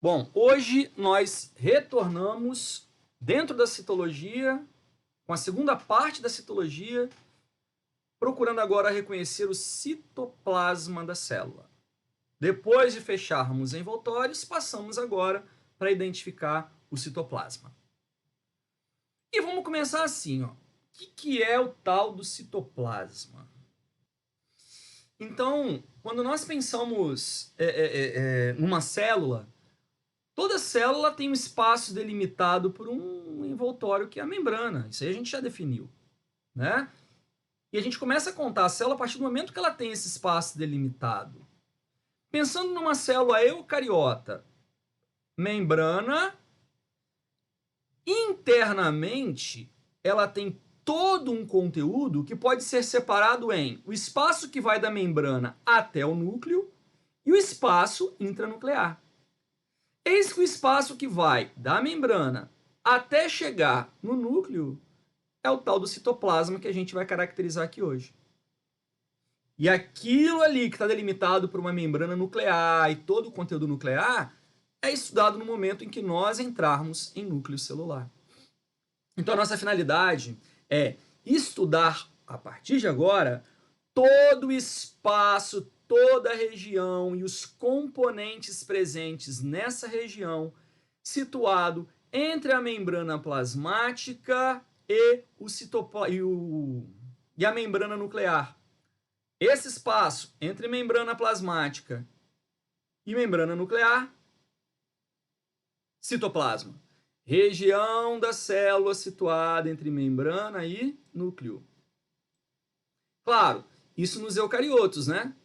Bom, hoje nós retornamos dentro da citologia, com a segunda parte da citologia, procurando agora reconhecer o citoplasma da célula. Depois de fecharmos envoltórios, passamos agora para identificar o citoplasma. E vamos começar assim, ó. O que é o tal do citoplasma? Então, quando nós pensamos numa célula, toda célula tem um espaço delimitado por um envoltório que é a membrana. Isso aí a gente já definiu, né? E a gente começa a contar a célula a partir do momento que ela tem esse espaço delimitado. Pensando numa célula eucariota, membrana, internamente ela tem todo um conteúdo que pode ser separado em o espaço que vai da membrana até o núcleo e o espaço intranuclear. Eis que o espaço que vai da membrana até chegar no núcleo é o tal do citoplasma que a gente vai caracterizar aqui hoje. E aquilo ali que está delimitado por uma membrana nuclear e todo o conteúdo nuclear é estudado no momento em que nós entrarmos em núcleo celular. Então a nossa finalidade é estudar, a partir de agora, todo o espaço, toda a região e os componentes presentes nessa região, situado entre a membrana plasmática e a membrana nuclear. Esse espaço entre membrana plasmática e membrana nuclear, citoplasma. Região da célula situada entre membrana e núcleo. Claro, isso nos eucariotos, né?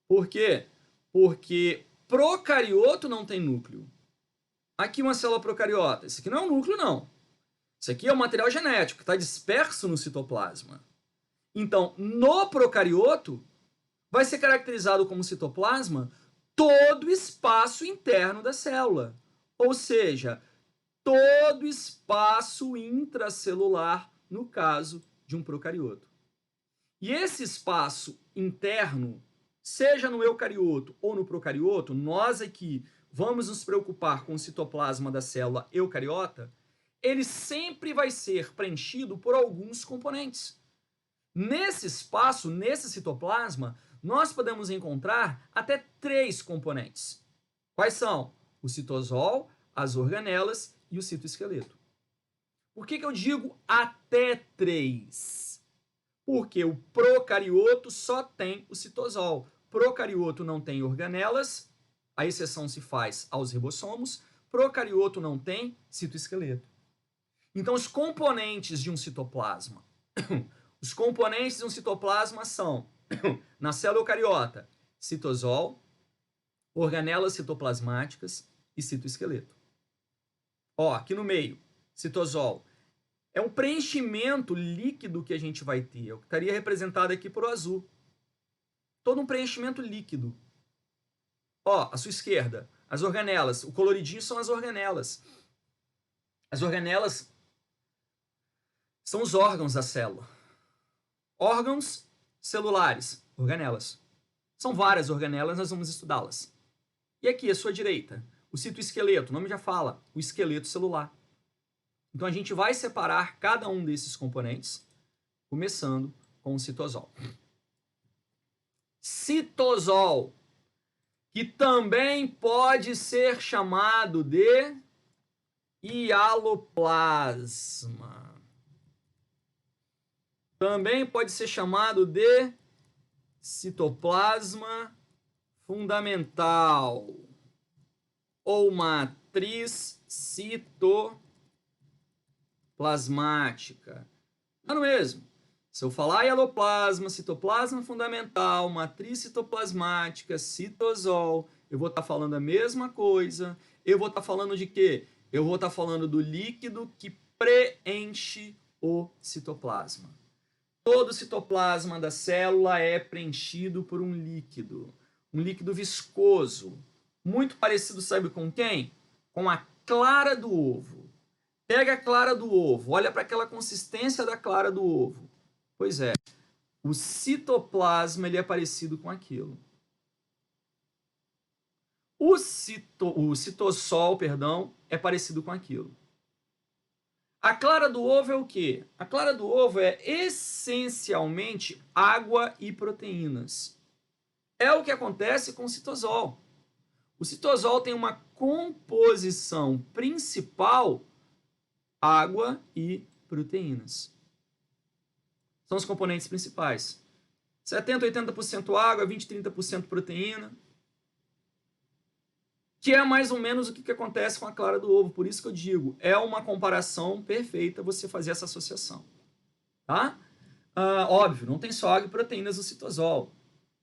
Por quê? Porque procarioto não tem núcleo. Aqui uma célula procariota. Isso aqui não é um núcleo, não. Isso aqui é um material genético que está disperso no citoplasma. Então, no procarioto, vai ser caracterizado como citoplasma todo o espaço interno da célula. Ou seja, todo o espaço intracelular, no caso de um procarioto. E esse espaço interno, seja no eucarioto ou no procarioto, nós aqui vamos nos preocupar com o citoplasma da célula eucariota, ele sempre vai ser preenchido por alguns componentes. Nesse espaço, nesse citoplasma, nós podemos encontrar até 3 componentes. Quais são? O citosol, as organelas e o citoesqueleto. Por que eu digo até 3? Porque o procarioto só tem o citosol. Procarioto não tem organelas, a exceção se faz aos ribossomos. Procarioto não tem citoesqueleto. Então, os componentes de um citoplasma. Os componentes de um citoplasma são, na célula eucariota, citosol, organelas citoplasmáticas e citoesqueleto. Ó, aqui no meio, citosol. É um preenchimento líquido que a gente vai ter. É o que estaria representado aqui por azul. Todo um preenchimento líquido. Ó, à sua esquerda, as organelas. O coloridinho são as organelas. As organelas são os órgãos da célula. Órgãos celulares, organelas. São várias organelas, nós vamos estudá-las. E aqui, à sua direita, o citoesqueleto, o nome já fala, o esqueleto celular. Então a gente vai separar cada um desses componentes, começando com o citosol. Citosol, que também pode ser chamado de hialoplasma. Também pode ser chamado de citoplasma fundamental ou matriz citoplasmática. Não é o mesmo. Se eu falar hialoplasma, citoplasma fundamental, matriz citoplasmática, citosol, eu vou estar falando a mesma coisa. Eu vou estar falando de quê? Eu vou estar falando do líquido que preenche o citoplasma. Todo citoplasma da célula é preenchido por um líquido viscoso, muito parecido, sabe com quem? Com a clara do ovo. Pega a clara do ovo, olha para aquela consistência da clara do ovo. Pois é, o citoplasma ele é parecido com aquilo. O citossol, perdão, é parecido com aquilo. A clara do ovo é o quê? A clara do ovo é essencialmente água e proteínas. É o que acontece com o citosol. O citosol tem uma composição principal, água e proteínas. São os componentes principais. 70%, 80% água, 20%, 30% proteína. Que é mais ou menos o que acontece com a clara do ovo. Por isso que eu digo, é uma comparação perfeita você fazer essa associação. Tá? Óbvio, não tem só água e proteínas no citosol.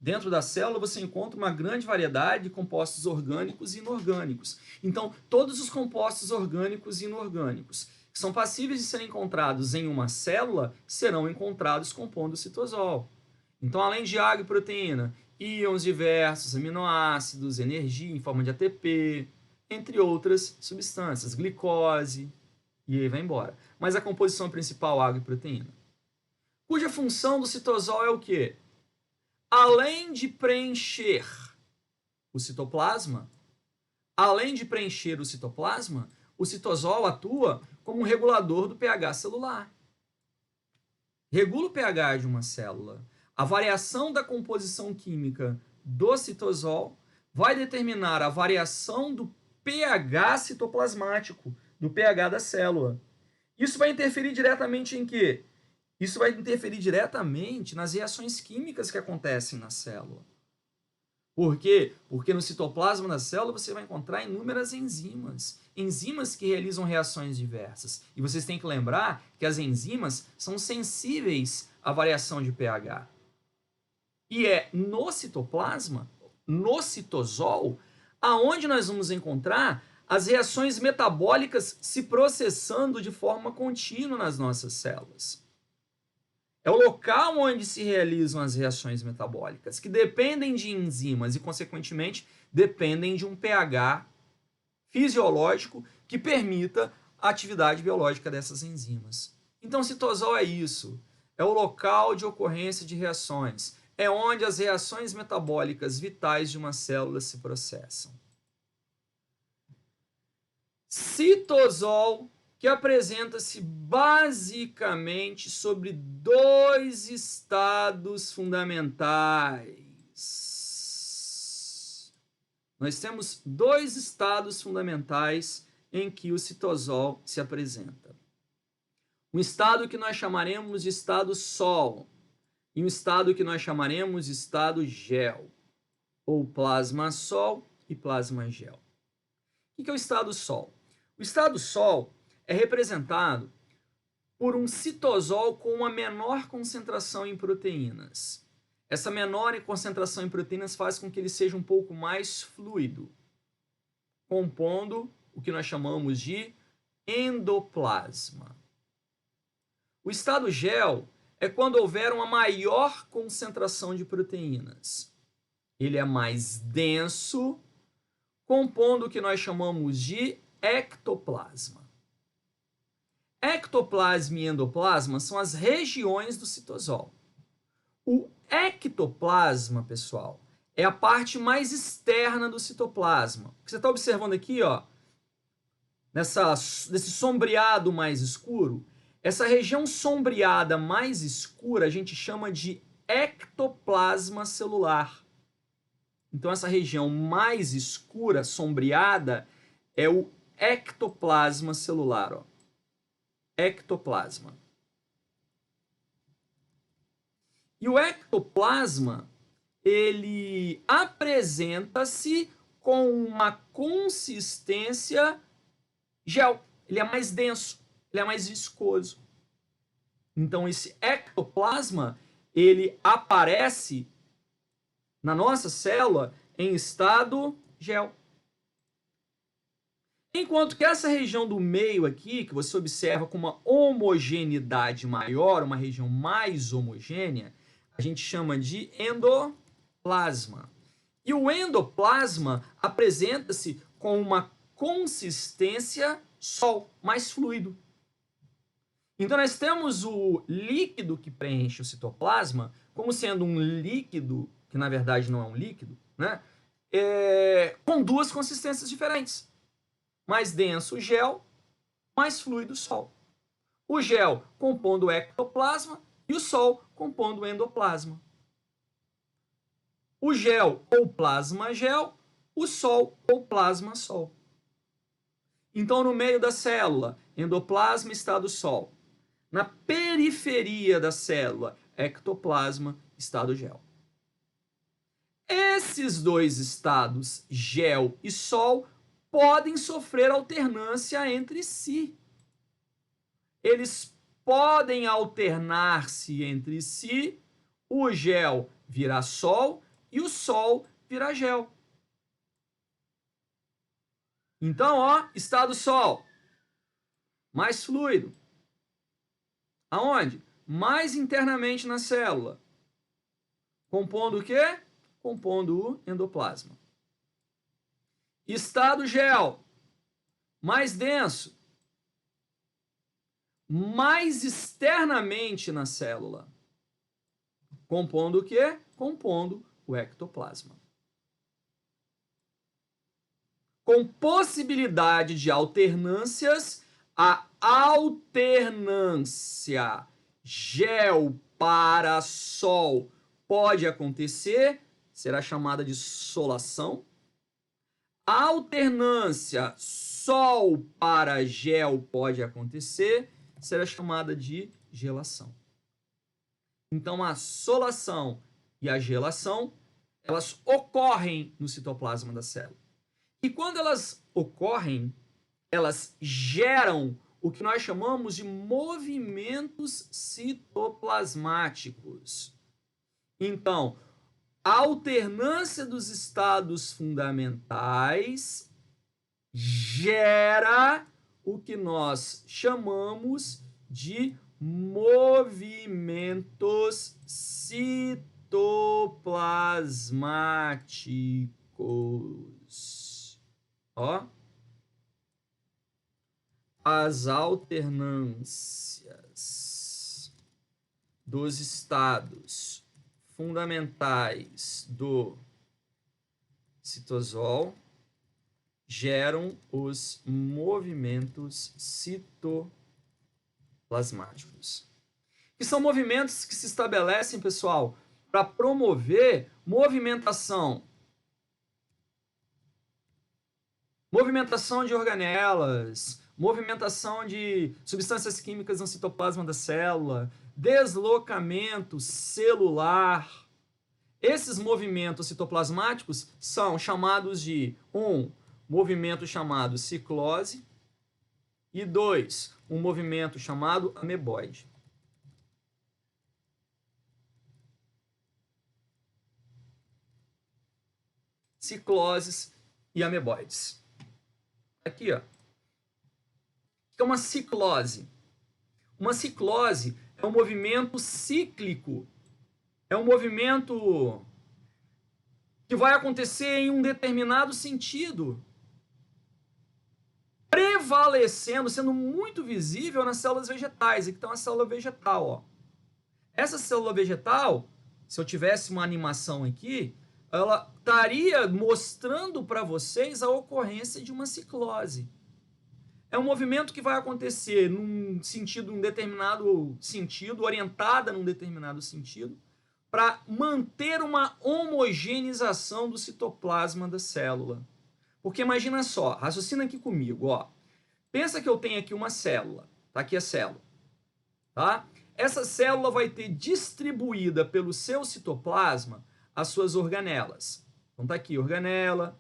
Dentro da célula você encontra uma grande variedade de compostos orgânicos e inorgânicos. Então, todos os compostos orgânicos e inorgânicos que são passíveis de serem encontrados em uma célula serão encontrados compondo o citosol. Então, além de água e proteína, íons diversos, aminoácidos, energia em forma de ATP, entre outras substâncias, glicose, e aí vai embora. Mas a composição principal, água e proteína. Cuja função do citosol é o quê? Além de preencher o citoplasma, o citosol atua como um regulador do pH celular. Regula o pH de uma célula. A variação da composição química do citosol vai determinar a variação do pH citoplasmático, do pH da célula. Isso vai interferir diretamente em quê? Isso vai interferir diretamente nas reações químicas que acontecem na célula. Por quê? Porque no citoplasma da célula você vai encontrar inúmeras enzimas. Enzimas que realizam reações diversas. E vocês têm que lembrar que as enzimas são sensíveis à variação de pH. E é no citoplasma, no citosol, aonde nós vamos encontrar as reações metabólicas se processando de forma contínua nas nossas células. É o local onde se realizam as reações metabólicas, que dependem de enzimas e, consequentemente, dependem de um pH fisiológico que permita a atividade biológica dessas enzimas. Então, citosol é isso. É o local de ocorrência de reações. É onde as reações metabólicas vitais de uma célula se processam. Citosol, que apresenta-se basicamente sobre dois estados fundamentais. Nós temos dois estados fundamentais em que o citosol se apresenta. Um estado que nós chamaremos de estado sol e um estado que nós chamaremos de estado gel, ou plasma sol e plasma gel. O que é o estado sol? O estado sol é representado por um citosol com uma menor concentração em proteínas. Essa menor concentração em proteínas faz com que ele seja um pouco mais fluido, compondo o que nós chamamos de endoplasma. O estado gel é quando houver uma maior concentração de proteínas. Ele é mais denso, compondo o que nós chamamos de ectoplasma. Ectoplasma e endoplasma são as regiões do citosol. O ectoplasma, pessoal, é a parte mais externa do citoplasma. O que você está observando aqui, ó, nesse sombreado mais escuro, essa região sombreada mais escura a gente chama de ectoplasma celular. Então, essa região mais escura, sombreada, é o ectoplasma celular, ó. Ectoplasma. E o ectoplasma, ele apresenta-se com uma consistência gel. Ele é mais denso, ele é mais viscoso. Então, esse ectoplasma, ele aparece na nossa célula em estado gel. Enquanto que essa região do meio aqui, que você observa com uma homogeneidade maior, uma região mais homogênea, a gente chama de endoplasma. E o endoplasma apresenta-se com uma consistência sol, mais fluido. Então, nós temos o líquido que preenche o citoplasma como sendo um líquido, que na verdade não é um líquido, né? com duas consistências diferentes. Mais denso, gel, mais fluido, sol. O gel compondo o ectoplasma e o sol compondo o endoplasma. O gel ou plasma gel, o sol ou plasma sol. Então, no meio da célula, endoplasma, estado sol. Na periferia da célula, ectoplasma, estado gel. Esses dois estados, gel e sol, podem sofrer alternância entre si. Eles podem alternar-se entre si, o gel virá sol e o sol virá gel. Então, ó, estado sol, mais fluido. Aonde? Mais internamente na célula. Compondo o quê? Compondo o endoplasma. Estado gel, mais denso, mais externamente na célula. Compondo o quê? Compondo o ectoplasma. Com possibilidade de alternâncias, a alternância gel para sol pode acontecer, será chamada de solação. A alternância sol para gel pode acontecer, será chamada de gelação. Então, a solação e a gelação, elas ocorrem no citoplasma da célula. E quando elas ocorrem, elas geram o que nós chamamos de movimentos citoplasmáticos. Então, a alternância dos estados fundamentais gera o que nós chamamos de movimentos citoplasmáticos. Ó, as alternâncias dos estados fundamentais do citosol geram os movimentos citoplasmáticos. Que são movimentos que se estabelecem, pessoal, para promover movimentação de organelas, movimentação de substâncias químicas no citoplasma da célula, deslocamento celular. Esses movimentos citoplasmáticos são chamados de movimento chamado ciclose e um movimento chamado ameboide. Cicloses e ameboides. Aqui, ó. O que é uma ciclose? Uma ciclose é um movimento cíclico. É um movimento que vai acontecer em um determinado sentido, prevalecendo, sendo muito visível nas células vegetais. Aqui está uma célula vegetal, ó. Essa célula vegetal, se eu tivesse uma animação aqui, ela estaria mostrando para vocês a ocorrência de uma ciclose. É um movimento que vai acontecer num determinado sentido, orientada num determinado sentido, para manter uma homogeneização do citoplasma da célula. Porque imagina só, raciocina aqui comigo, ó. Pensa que eu tenho aqui uma célula, tá aqui a célula, tá? Essa célula vai ter distribuída pelo seu citoplasma as suas organelas. Então tá aqui, organela.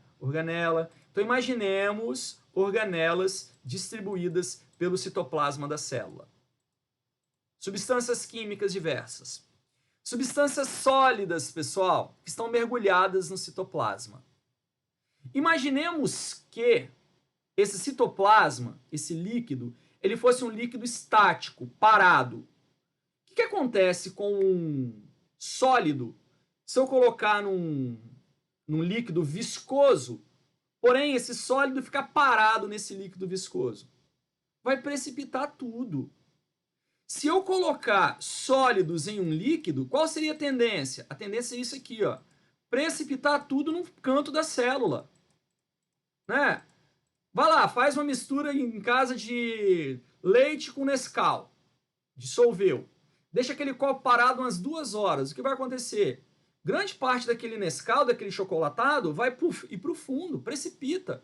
Então imaginemos organelas distribuídas pelo citoplasma da célula. Substâncias químicas diversas. Substâncias sólidas, pessoal, que estão mergulhadas no citoplasma. Imaginemos que esse citoplasma, esse líquido, ele fosse um líquido estático, parado. O que acontece com um sólido se eu colocar num líquido viscoso, porém esse sólido ficar parado nesse líquido viscoso? Vai precipitar tudo. Se eu colocar sólidos em um líquido, qual seria a tendência? A tendência é isso aqui, ó. precipitar tudo num canto da célula, né? Vai lá, faz uma mistura em casa de leite com Nescau, dissolveu. Deixa aquele copo parado umas 2 horas. O que vai acontecer? Grande parte daquele Nescau, daquele chocolatado, vai ir para o fundo, precipita.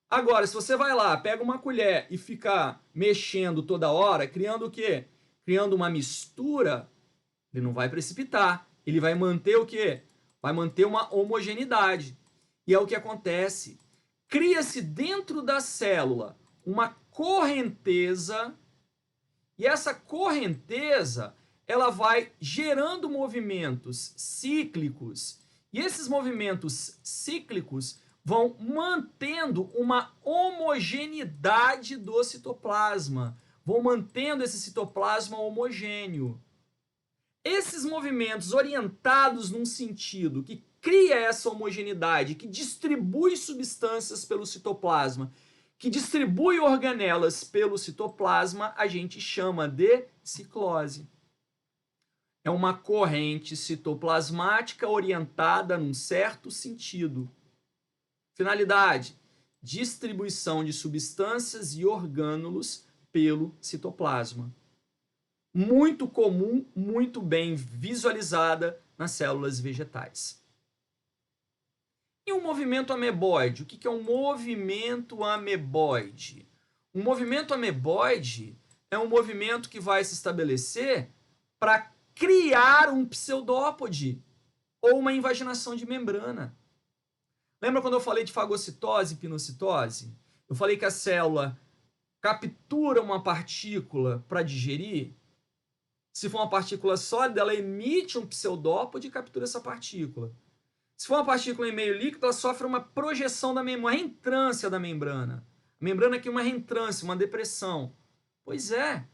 Agora, se você vai lá, pega uma colher e fica mexendo toda hora, criando o quê? Criando uma mistura, ele não vai precipitar. Ele vai manter o quê? Vai manter uma homogeneidade. E é o que acontece. Cria-se dentro da célula uma correnteza, e essa correnteza ela vai gerando movimentos cíclicos, e esses movimentos cíclicos vão mantendo uma homogeneidade do citoplasma, vão mantendo esse citoplasma homogêneo. Esses movimentos orientados num sentido que cria essa homogeneidade, que distribui substâncias pelo citoplasma, que distribui organelas pelo citoplasma, a gente chama de ciclose. É uma corrente citoplasmática orientada num certo sentido. Finalidade: distribuição de substâncias e orgânulos pelo citoplasma. Muito comum, muito bem visualizada nas células vegetais. E um movimento ameboide? O que é um movimento ameboide? Um movimento ameboide é um movimento que vai se estabelecer para criar um pseudópode ou uma invaginação de membrana. Lembra quando eu falei de fagocitose e pinocitose? Eu falei que a célula captura uma partícula para digerir. Se for uma partícula sólida, ela emite um pseudópode e captura essa partícula. Se for uma partícula em meio líquido, ela sofre uma projeção da membrana, uma reentrância da membrana. A membrana aqui é uma reentrância, uma depressão. Pois é.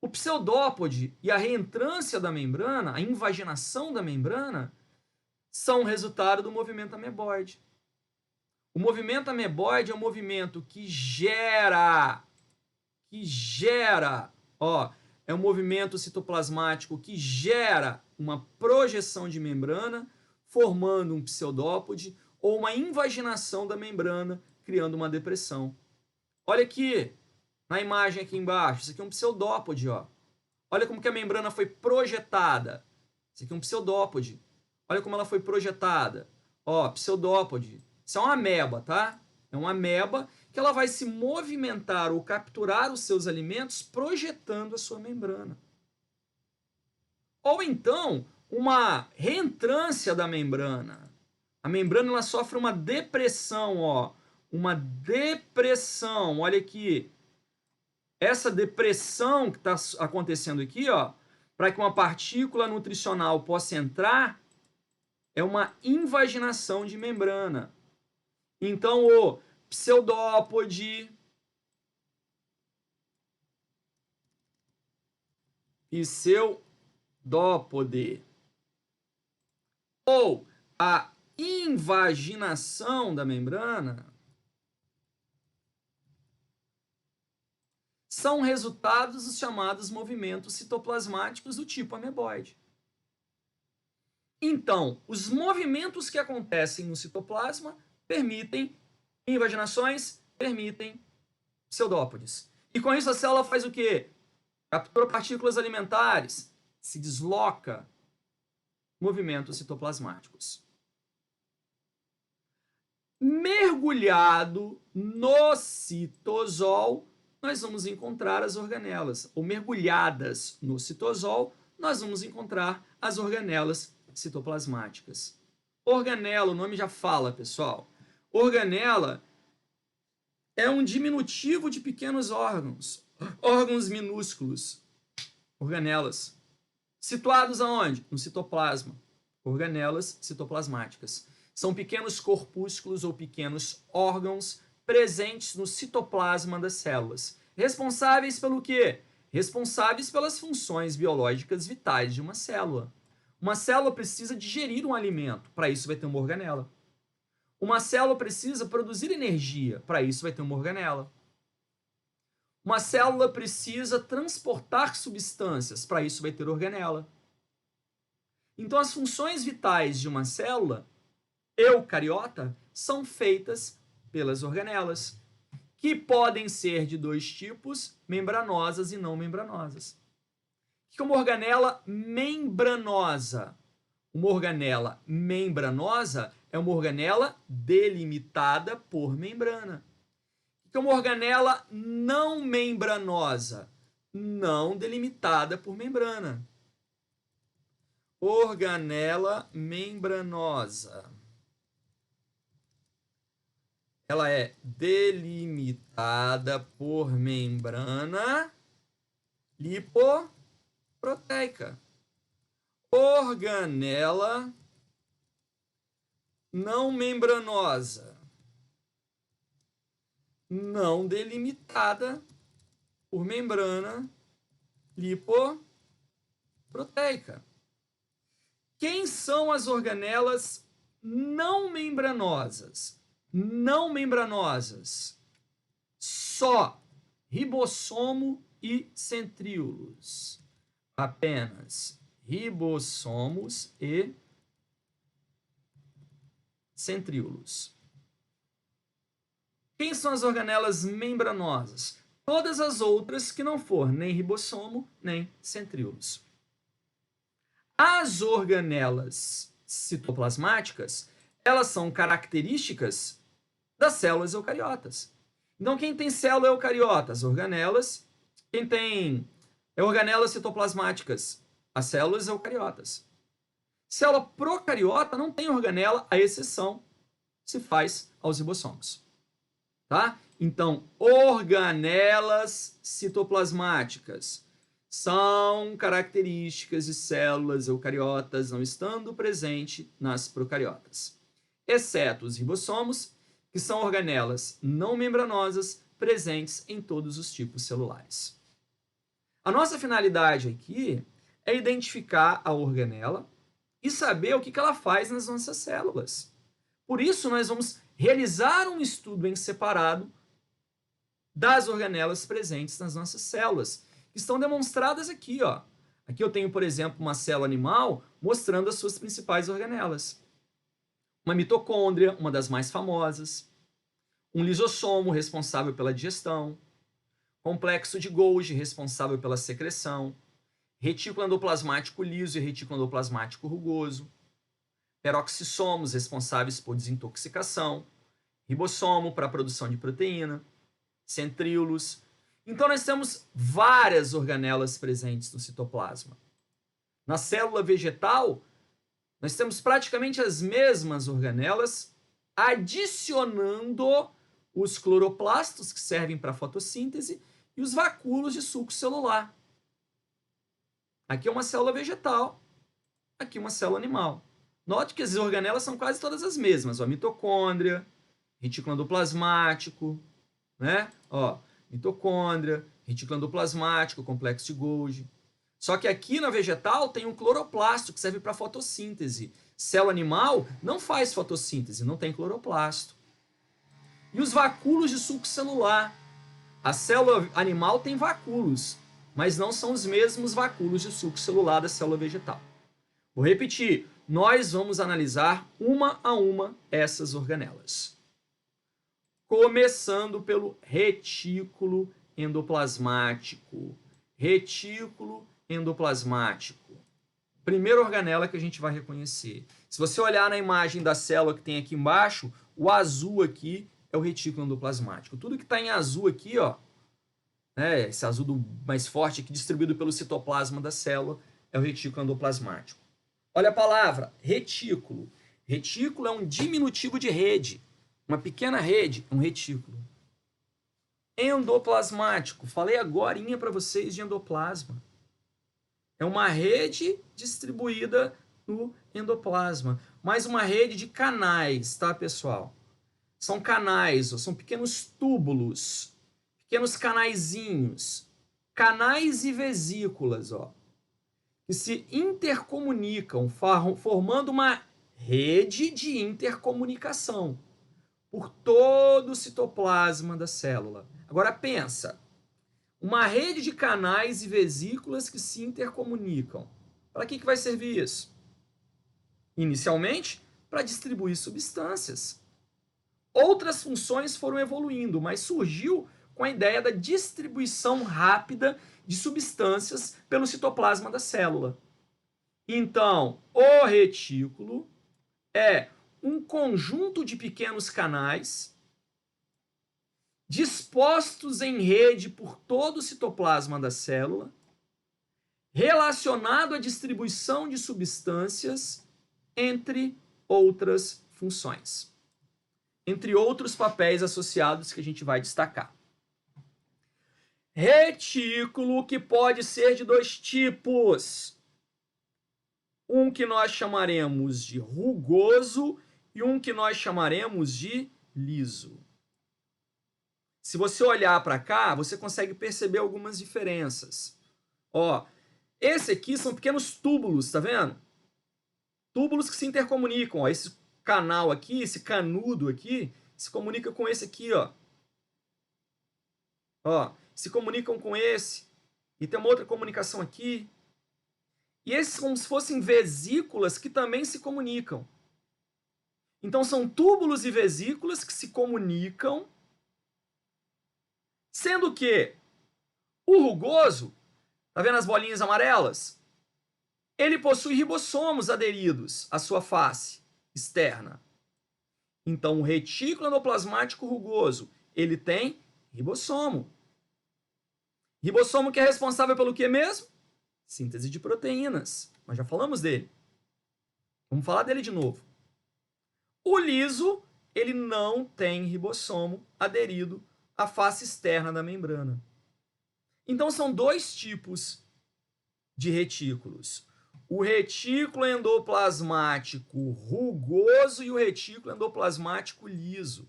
O pseudópode e a reentrância da membrana, a invaginação da membrana, são resultado do movimento ameboide. O movimento ameboide é um movimento que gera, é um movimento citoplasmático que gera uma projeção de membrana, formando um pseudópode, ou uma invaginação da membrana, criando uma depressão. Olha aqui, na imagem aqui embaixo, isso aqui é um pseudópode, ó. Olha como que a membrana foi projetada. Isso aqui é um pseudópode. Olha como ela foi projetada. Ó, pseudópode. Isso é uma ameba, tá? É uma ameba que ela vai se movimentar ou capturar os seus alimentos projetando a sua membrana. Ou então, uma reentrância da membrana. A membrana ela sofre uma depressão, ó. Uma depressão. Olha aqui. Essa depressão que está acontecendo aqui, ó, para que uma partícula nutricional possa entrar, é uma invaginação de membrana. Então, o pseudópode, ou a invaginação da membrana são resultados dos chamados movimentos citoplasmáticos do tipo ameboide. Então, os movimentos que acontecem no citoplasma permitem invaginações, permitem pseudópodes. E com isso a célula faz o quê? Captura partículas alimentares, se desloca, movimentos citoplasmáticos. Mergulhado no citosol, nós vamos encontrar as organelas, ou mergulhadas no citosol, nós vamos encontrar as organelas citoplasmáticas. Organela, o nome já fala, pessoal. Organela é um diminutivo de pequenos órgãos, órgãos minúsculos, organelas, situados aonde? No citoplasma, organelas citoplasmáticas. São pequenos corpúsculos ou pequenos órgãos presentes no citoplasma das células. Responsáveis pelo quê? Responsáveis pelas funções biológicas vitais de uma célula. Uma célula precisa digerir um alimento, para isso vai ter uma organela. Uma célula precisa produzir energia, para isso vai ter uma organela. Uma célula precisa transportar substâncias, para isso vai ter organela. Então, as funções vitais de uma célula eucariota são feitas pelas organelas, que podem ser de dois tipos, membranosas e não membranosas. O que é uma organela membranosa? Uma organela membranosa é uma organela delimitada por membrana. O que é uma organela não membranosa? Não delimitada por membrana. Organela membranosa. Ela é delimitada por membrana lipoproteica. Organela não membranosa, não delimitada por membrana lipoproteica. Quem são as organelas não membranosas? Não membranosas. Só ribossomo e centríolos. Apenas ribossomos e centríolos. Quem são as organelas membranosas? Todas as outras que não for nem ribossomo nem centríolos. As organelas citoplasmáticas, elas são características das células eucariotas. Então, quem tem célula eucariota? As organelas. Quem tem organelas citoplasmáticas? As células eucariotas. Célula procariota não tem organela, a exceção se faz aos ribossomos. Tá? Então, organelas citoplasmáticas são características de células eucariotas não estando presente nas procariotas, exceto os ribossomos, que são organelas não membranosas presentes em todos os tipos celulares. A nossa finalidade aqui é identificar a organela e saber o que ela faz nas nossas células. Por isso, nós vamos realizar um estudo em separado das organelas presentes nas nossas células, que estão demonstradas aqui, ó. Aqui eu tenho, por exemplo, uma célula animal mostrando as suas principais organelas. Uma mitocôndria, uma das mais famosas. Um lisossomo, responsável pela digestão. Complexo de Golgi, responsável pela secreção. Retículo endoplasmático liso e retículo endoplasmático rugoso. Peroxissomos, responsáveis por desintoxicação. Ribossomo, para a produção de proteína. Centríolos. Então, nós temos várias organelas presentes no citoplasma. Na célula vegetal, nós temos praticamente as mesmas organelas, adicionando os cloroplastos, que servem para a fotossíntese, e os vacúolos de suco celular. Aqui é uma célula vegetal, aqui uma célula animal. Note que as organelas são quase todas as mesmas. Ó, mitocôndria, retículo endoplasmático, né? Ó, mitocôndria, retículo endoplasmático, complexo de Golgi. Só que aqui na vegetal tem um cloroplasto que serve para fotossíntese. Célula animal não faz fotossíntese, não tem cloroplasto. E os vacúolos de suco celular. A célula animal tem vacúolos, mas não são os mesmos vacúolos de suco celular da célula vegetal. Vou repetir, nós vamos analisar uma a uma essas organelas. Começando pelo retículo endoplasmático. Retículo endoplasmático. Primeira organela que a gente vai reconhecer. Se você olhar na imagem da célula que tem aqui embaixo, o azul aqui é o retículo endoplasmático. Tudo que está em azul aqui, ó, né, esse azul mais forte aqui, distribuído pelo citoplasma da célula, é o retículo endoplasmático. Olha a palavra, retículo. Retículo é um diminutivo de rede. Uma pequena rede, um retículo. Endoplasmático, falei agorinha para vocês de endoplasma. É uma rede distribuída no endoplasma, mas uma rede de canais, tá, pessoal? São canais, são pequenos túbulos, pequenos canaizinhos, canais e vesículas, ó, que se intercomunicam, formando uma rede de intercomunicação por todo o citoplasma da célula. Agora pensa, uma rede de canais e vesículas que se intercomunicam. Para que vai servir isso? inicialmente para distribuir substâncias. Outras funções foram evoluindo, mas surgiu com a ideia da distribuição rápida de substâncias pelo citoplasma da célula. Então, o retículo é um conjunto de pequenos canais dispostos em rede por todo o citoplasma da célula, relacionado à distribuição de substâncias, entre outras funções. Entre outros papéis associados que a gente vai destacar. Retículo que pode ser de dois tipos. Um que nós chamaremos de rugoso e um que nós chamaremos de liso. Se você olhar para cá, você consegue perceber algumas diferenças. Ó, esse aqui são pequenos túbulos, tá vendo? Túbulos que se intercomunicam. Ó, esse canal aqui, esse canudo aqui, se comunica com esse aqui, ó. Ó, se comunicam com esse. E tem uma outra comunicação aqui. E esses como se fossem vesículas que também se comunicam. Então são túbulos e vesículas que se comunicam, sendo que o rugoso, tá vendo as bolinhas amarelas? Ele possui ribossomos aderidos à sua face externa. Então o retículo endoplasmático rugoso, ele tem ribossomo. Ribossomo que é responsável pelo que mesmo? Síntese de proteínas. Nós já falamos dele. Vamos falar dele de novo. O liso, ele não tem ribossomo aderido à face externa da membrana. Então são dois tipos de retículos. O retículo endoplasmático rugoso e o retículo endoplasmático liso.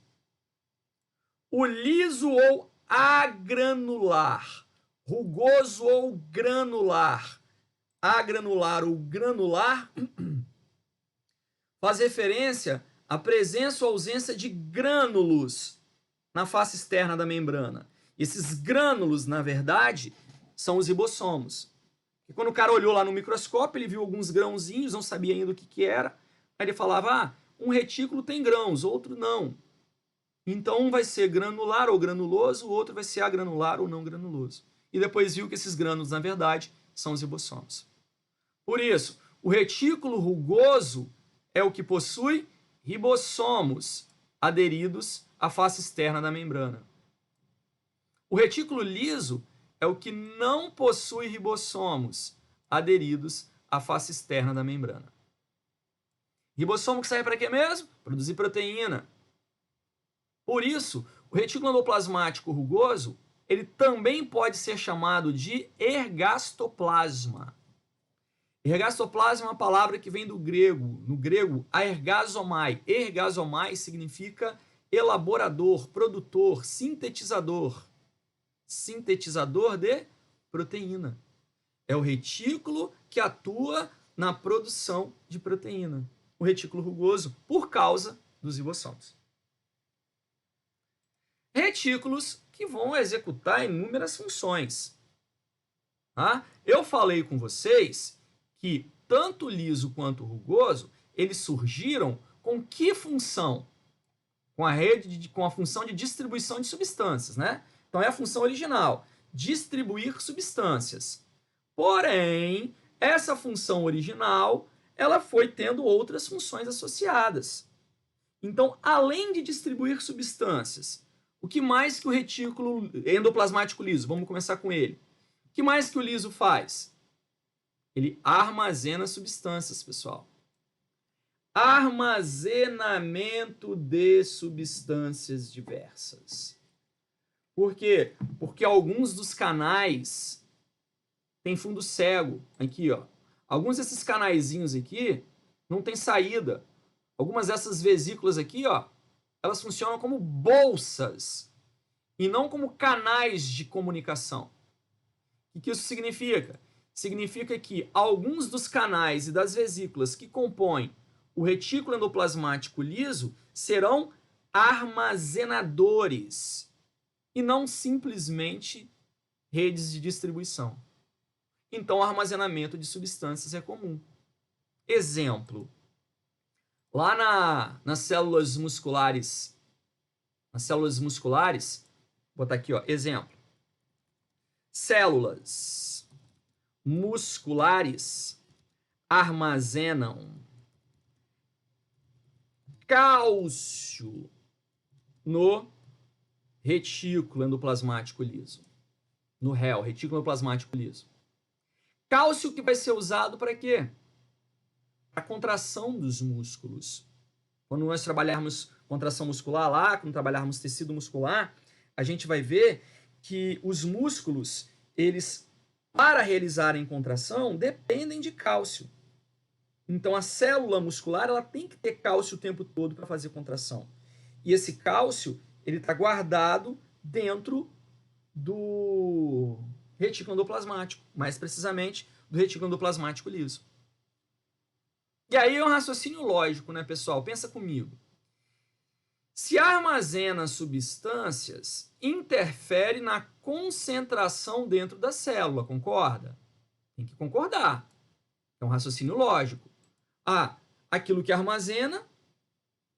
O liso ou agranular, rugoso ou granular, agranular ou granular, faz referência à presença ou ausência de grânulos na face externa da membrana. E esses grânulos, na verdade, são os ribossomos. E quando o cara olhou lá no microscópio, ele viu alguns grãozinhos, não sabia ainda o que era. Aí ele falava, um retículo tem grãos, outro não. Então um vai ser granular ou granuloso, o outro vai ser agranular ou não granuloso. E depois viu que esses grânulos, na verdade, são os ribossomos. Por isso, o retículo rugoso é o que possui ribossomos aderidos à face externa da membrana. O retículo liso é o que não possui ribossomos aderidos à face externa da membrana. Ribossomo que serve para quê mesmo? Produzir proteína. Por isso, o retículo endoplasmático rugoso, ele também pode ser chamado de ergastoplasma. Ergastoplasma é uma palavra que vem do grego, no grego, aergazomai. Ergazomai significa elaborador, produtor, sintetizador. Sintetizador de proteína. É o retículo que atua na produção de proteína. O retículo rugoso, por causa dos ribossomos. Retículos que vão executar inúmeras funções. Eu falei com vocês que tanto o liso quanto o rugoso, eles surgiram com que função? Com a função de distribuição de substâncias, né? Então é a função original, distribuir substâncias. Porém, essa função original, ela foi tendo outras funções associadas. Então, além de distribuir substâncias, o que mais que o retículo endoplasmático liso? Vamos começar com ele. O que mais que o liso faz? Ele armazena substâncias, pessoal. Armazenamento de substâncias diversas. Por quê? Porque alguns dos canais têm fundo cego. Aqui, ó. Alguns desses canaizinhos aqui não tem saída. Algumas dessas vesículas aqui, ó, elas funcionam como bolsas e não como canais de comunicação. O que isso significa? Significa que alguns dos canais e das vesículas que compõem o retículo endoplasmático liso serão armazenadores e não simplesmente redes de distribuição. Então, o armazenamento de substâncias é comum. Exemplo, Lá nas células musculares, vou botar aqui, ó, exemplo. Células musculares armazenam cálcio no retículo endoplasmático liso. No REL, retículo endoplasmático liso. Cálcio que vai ser usado para quê? Para contração dos músculos. Quando nós trabalharmos contração muscular lá, quando trabalharmos tecido muscular, a gente vai ver que os músculos, eles, para realizarem contração, dependem de cálcio. Então, a célula muscular, ela tem que ter cálcio o tempo todo para fazer contração. E esse cálcio, ele está guardado dentro do retículo endoplasmático, mais precisamente do retículo endoplasmático liso. E aí é um raciocínio lógico, né, pessoal? Pensa comigo. Se armazena substâncias, interfere na concentração dentro da célula, concorda? Tem que concordar. É um raciocínio lógico. Aquilo que armazena,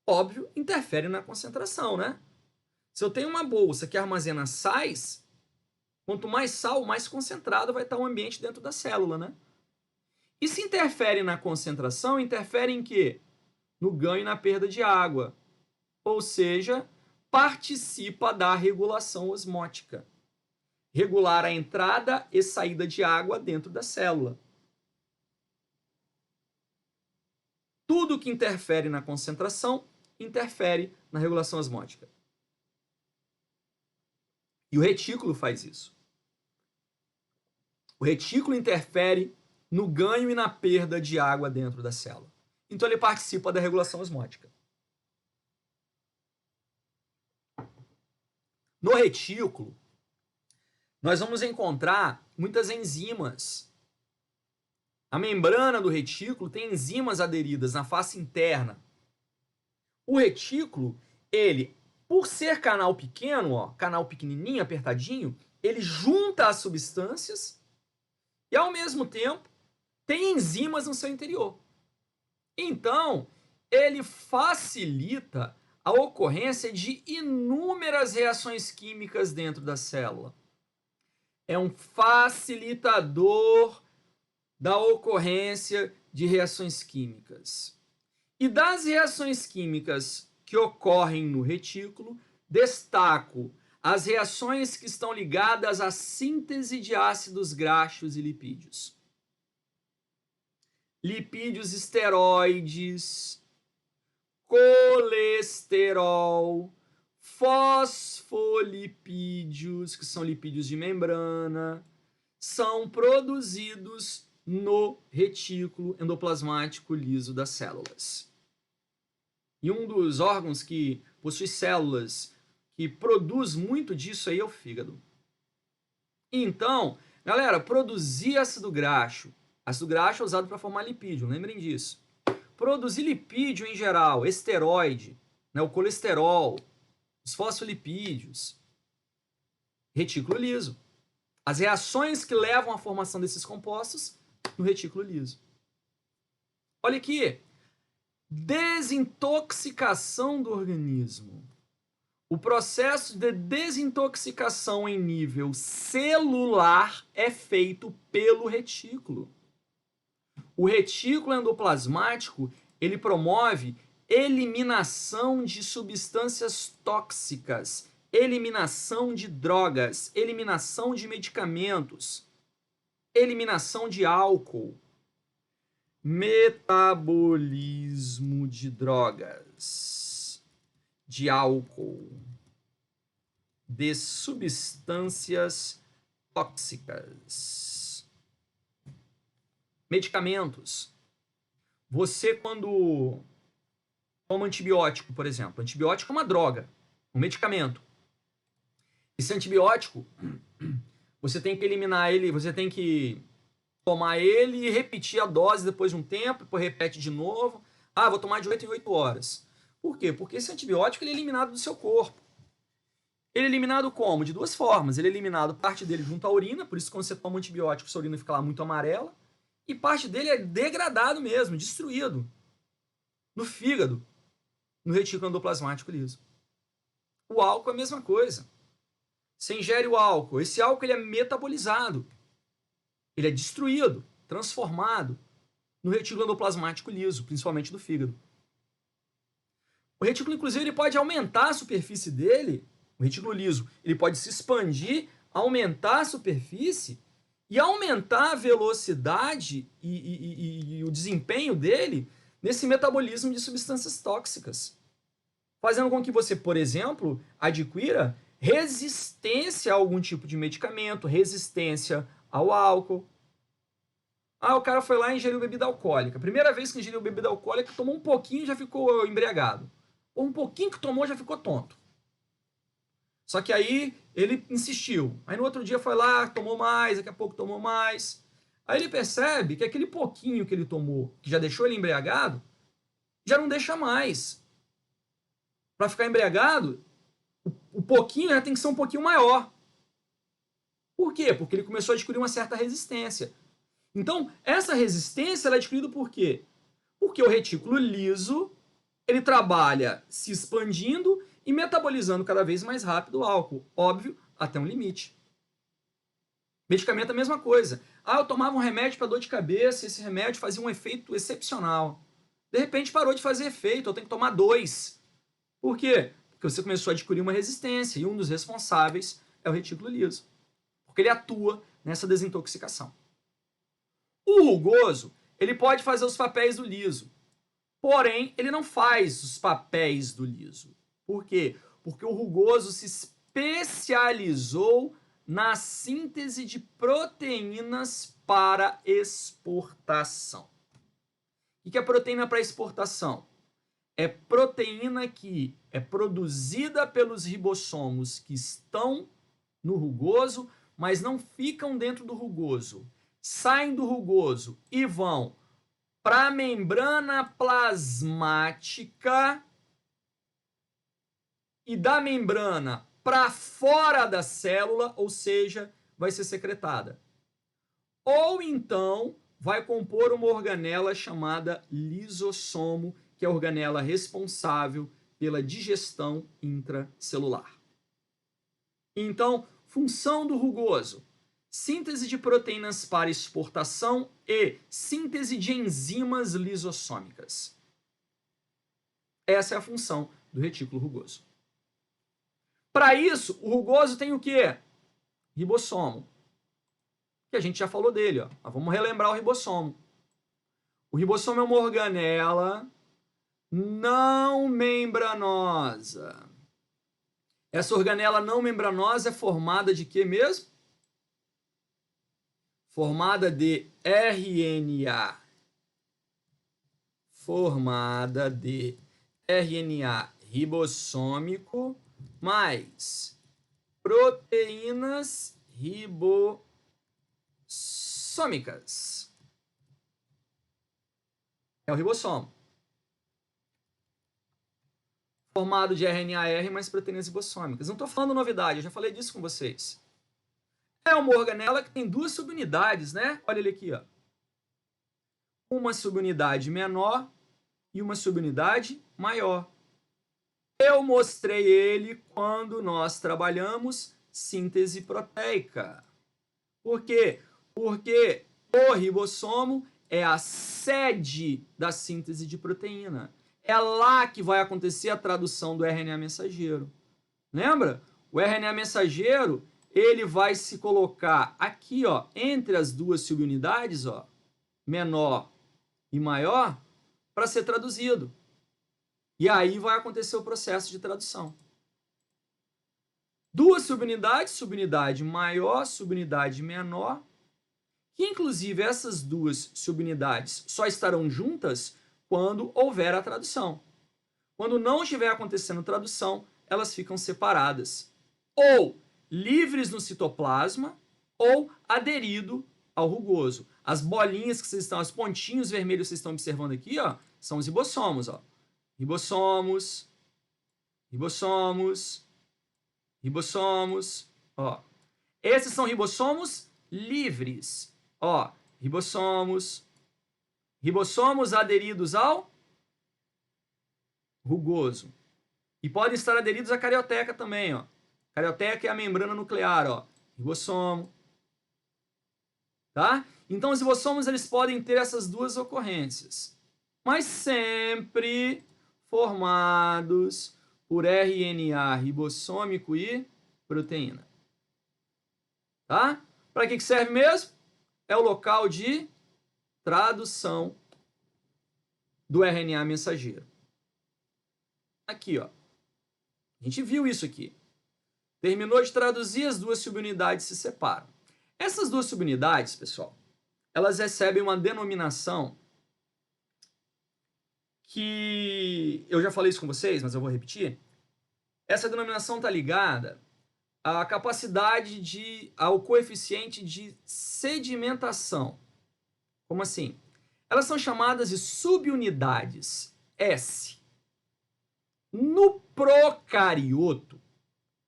óbvio, interfere na concentração, né? Se eu tenho uma bolsa que armazena sais, quanto mais sal, mais concentrado vai estar o ambiente dentro da célula, né? E se interfere na concentração, interfere em quê? No ganho e na perda de água. Ou seja, participa da regulação osmótica. Regular a entrada e saída de água dentro da célula. Tudo que interfere na concentração, interfere na regulação osmótica. E o retículo faz isso. O retículo interfere no ganho e na perda de água dentro da célula. Então ele participa da regulação osmótica. No retículo, nós vamos encontrar muitas enzimas. A membrana do retículo tem enzimas aderidas na face interna. O retículo, ele, por ser canal pequeno, ó, canal pequenininho, apertadinho, ele junta as substâncias e, ao mesmo tempo, tem enzimas no seu interior. Então, ele facilita a ocorrência de inúmeras reações químicas dentro da célula. É um facilitador da ocorrência de reações químicas. E das reações químicas que ocorrem no retículo, destaco as reações que estão ligadas à síntese de ácidos graxos e lipídios. Lipídios esteroides, colesterol, fosfolipídios, que são lipídios de membrana, são produzidos no retículo endoplasmático liso das células. E um dos órgãos que possui células que produz muito disso aí é o fígado. Então, galera, produzir ácido graxo é usado para formar lipídio, lembrem disso. Produzir lipídio em geral, esteroide, né, o colesterol, os fosfolipídios, retículo liso. As reações que levam à formação desses compostos no retículo liso. Olha aqui, desintoxicação do organismo. O processo de desintoxicação em nível celular é feito pelo retículo. O retículo endoplasmático, ele promove eliminação de substâncias tóxicas, eliminação de drogas, eliminação de medicamentos, eliminação de álcool, metabolismo de drogas, de álcool, de substâncias tóxicas. Medicamentos. Você, quando toma antibiótico, por exemplo, antibiótico é uma droga, um medicamento. Esse antibiótico, você tem que eliminar ele, você tem que tomar ele e repetir a dose depois de um tempo, depois repete de novo. Vou tomar de 8 em 8 horas. Por quê? Porque esse antibiótico ele é eliminado do seu corpo. Ele é eliminado como? De duas formas. Ele é eliminado parte dele junto à urina, por isso quando você toma um antibiótico, sua urina fica lá muito amarela, e parte dele é degradado mesmo, destruído. no fígado, no retículo endoplasmático liso. O álcool é a mesma coisa. Você ingere o álcool, esse álcool ele é metabolizado, ele é destruído, transformado no retículo endoplasmático liso, principalmente do fígado. O retículo, inclusive, ele pode aumentar a superfície dele, o retículo liso, ele pode se expandir, aumentar a superfície e aumentar a velocidade e o desempenho dele nesse metabolismo de substâncias tóxicas, fazendo com que você, por exemplo, adquira resistência a algum tipo de medicamento, resistência ao álcool. Ah, o cara foi lá e ingeriu bebida alcoólica. Primeira vez que ingeriu bebida alcoólica, tomou um pouquinho e já ficou embriagado. Ou um pouquinho que tomou já ficou tonto. Só que aí ele insistiu. Aí no outro dia foi lá, tomou mais, daqui a pouco tomou mais. Aí ele percebe que aquele pouquinho que ele tomou, que já deixou ele embriagado, já não deixa mais. Para ficar embriagado, o pouquinho já tem que ser um pouquinho maior. Por quê? Porque ele começou a adquirir uma certa resistência. Então, essa resistência ela é adquirida por quê? Porque o retículo liso ele trabalha se expandindo e metabolizando cada vez mais rápido o álcool. Óbvio, até um limite. Medicamento é a mesma coisa. Ah, eu tomava um remédio para dor de cabeça, esse remédio fazia um efeito excepcional. De repente parou de fazer efeito, eu tenho que tomar 2. Por quê? Porque você começou a adquirir uma resistência e um dos responsáveis é o retículo liso. Porque ele atua nessa desintoxicação. O rugoso, ele pode fazer os papéis do liso. Porém, ele não faz os papéis do liso. Por quê? Porque o rugoso se especializou na síntese de proteínas para exportação. O que é proteína para exportação? É proteína que é produzida pelos ribossomos que estão no rugoso, mas não ficam dentro do rugoso. Saem do rugoso e vão para a membrana plasmática e da membrana para fora da célula, ou seja, vai ser secretada. Ou então vai compor uma organela chamada lisossomo, que é a organela responsável pela digestão intracelular. Então, função do rugoso: síntese de proteínas para exportação e síntese de enzimas lisossômicas. Essa é a função do retículo rugoso. Para isso, o rugoso tem o quê? Ribossomo. Que a gente já falou dele, ó. Mas vamos relembrar o ribossomo. O ribossomo é uma organela não membranosa. Essa organela não membranosa é formada de quê mesmo? Formada de RNA. Formada de RNA ribossômico mais proteínas ribossômicas. É o ribossomo. Formado de RNA-R mais proteínas ribossômicas. Não estou falando novidade, eu já falei disso com vocês. É uma organela que tem 2 subunidades, né? Olha ele aqui, ó. Uma subunidade menor e uma subunidade maior. Eu mostrei ele quando nós trabalhamos síntese proteica. Por quê? Porque o ribossomo é a sede da síntese de proteína. É lá que vai acontecer a tradução do RNA mensageiro. Lembra? O RNA mensageiro, ele vai se colocar aqui, ó, entre as 2 subunidades, ó, menor e maior, para ser traduzido. E aí vai acontecer o processo de tradução. 2 subunidades, subunidade maior, subunidade menor, que inclusive essas 2 subunidades só estarão juntas quando houver a tradução. Quando não estiver acontecendo tradução, elas ficam separadas. Ou livres no citoplasma, ou aderido ao rugoso. As bolinhas que vocês estão, os pontinhos vermelhos que vocês estão observando aqui, ó, são os ribossomos, ó. Ribossomos, ribossomos, ribossomos, ó. Esses são ribossomos livres, ó. Ribossomos, ribossomos aderidos ao rugoso. E podem estar aderidos à carioteca também, ó. Carioteca é a membrana nuclear, ó. Ribossomo. Tá? Então, os ribossomos eles podem ter essas duas ocorrências, mas sempre formados por RNA ribossômico e proteína. Tá? Para que serve mesmo? É o local de tradução do RNA mensageiro. Aqui, ó. A gente viu isso aqui. Terminou de traduzir, as duas subunidades se separam. Essas duas subunidades, pessoal, elas recebem uma denominação que eu já falei isso com vocês, mas eu vou repetir. Essa denominação está ligada à capacidade ao coeficiente de sedimentação. Como assim? Elas são chamadas de subunidades S. No procarioto,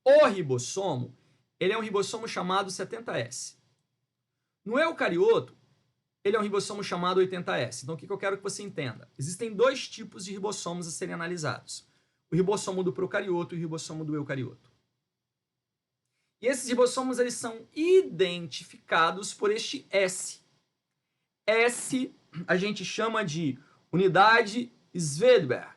o ribossomo, ele é um ribossomo chamado 70S. No eucarioto, ele é um ribossomo chamado 80S. Então, o que eu quero que você entenda? Existem dois tipos de ribossomos a serem analisados. O ribossomo do procarioto e o ribossomo do eucarioto. E esses ribossomos eles são identificados por este S. S a gente chama de unidade Svedberg.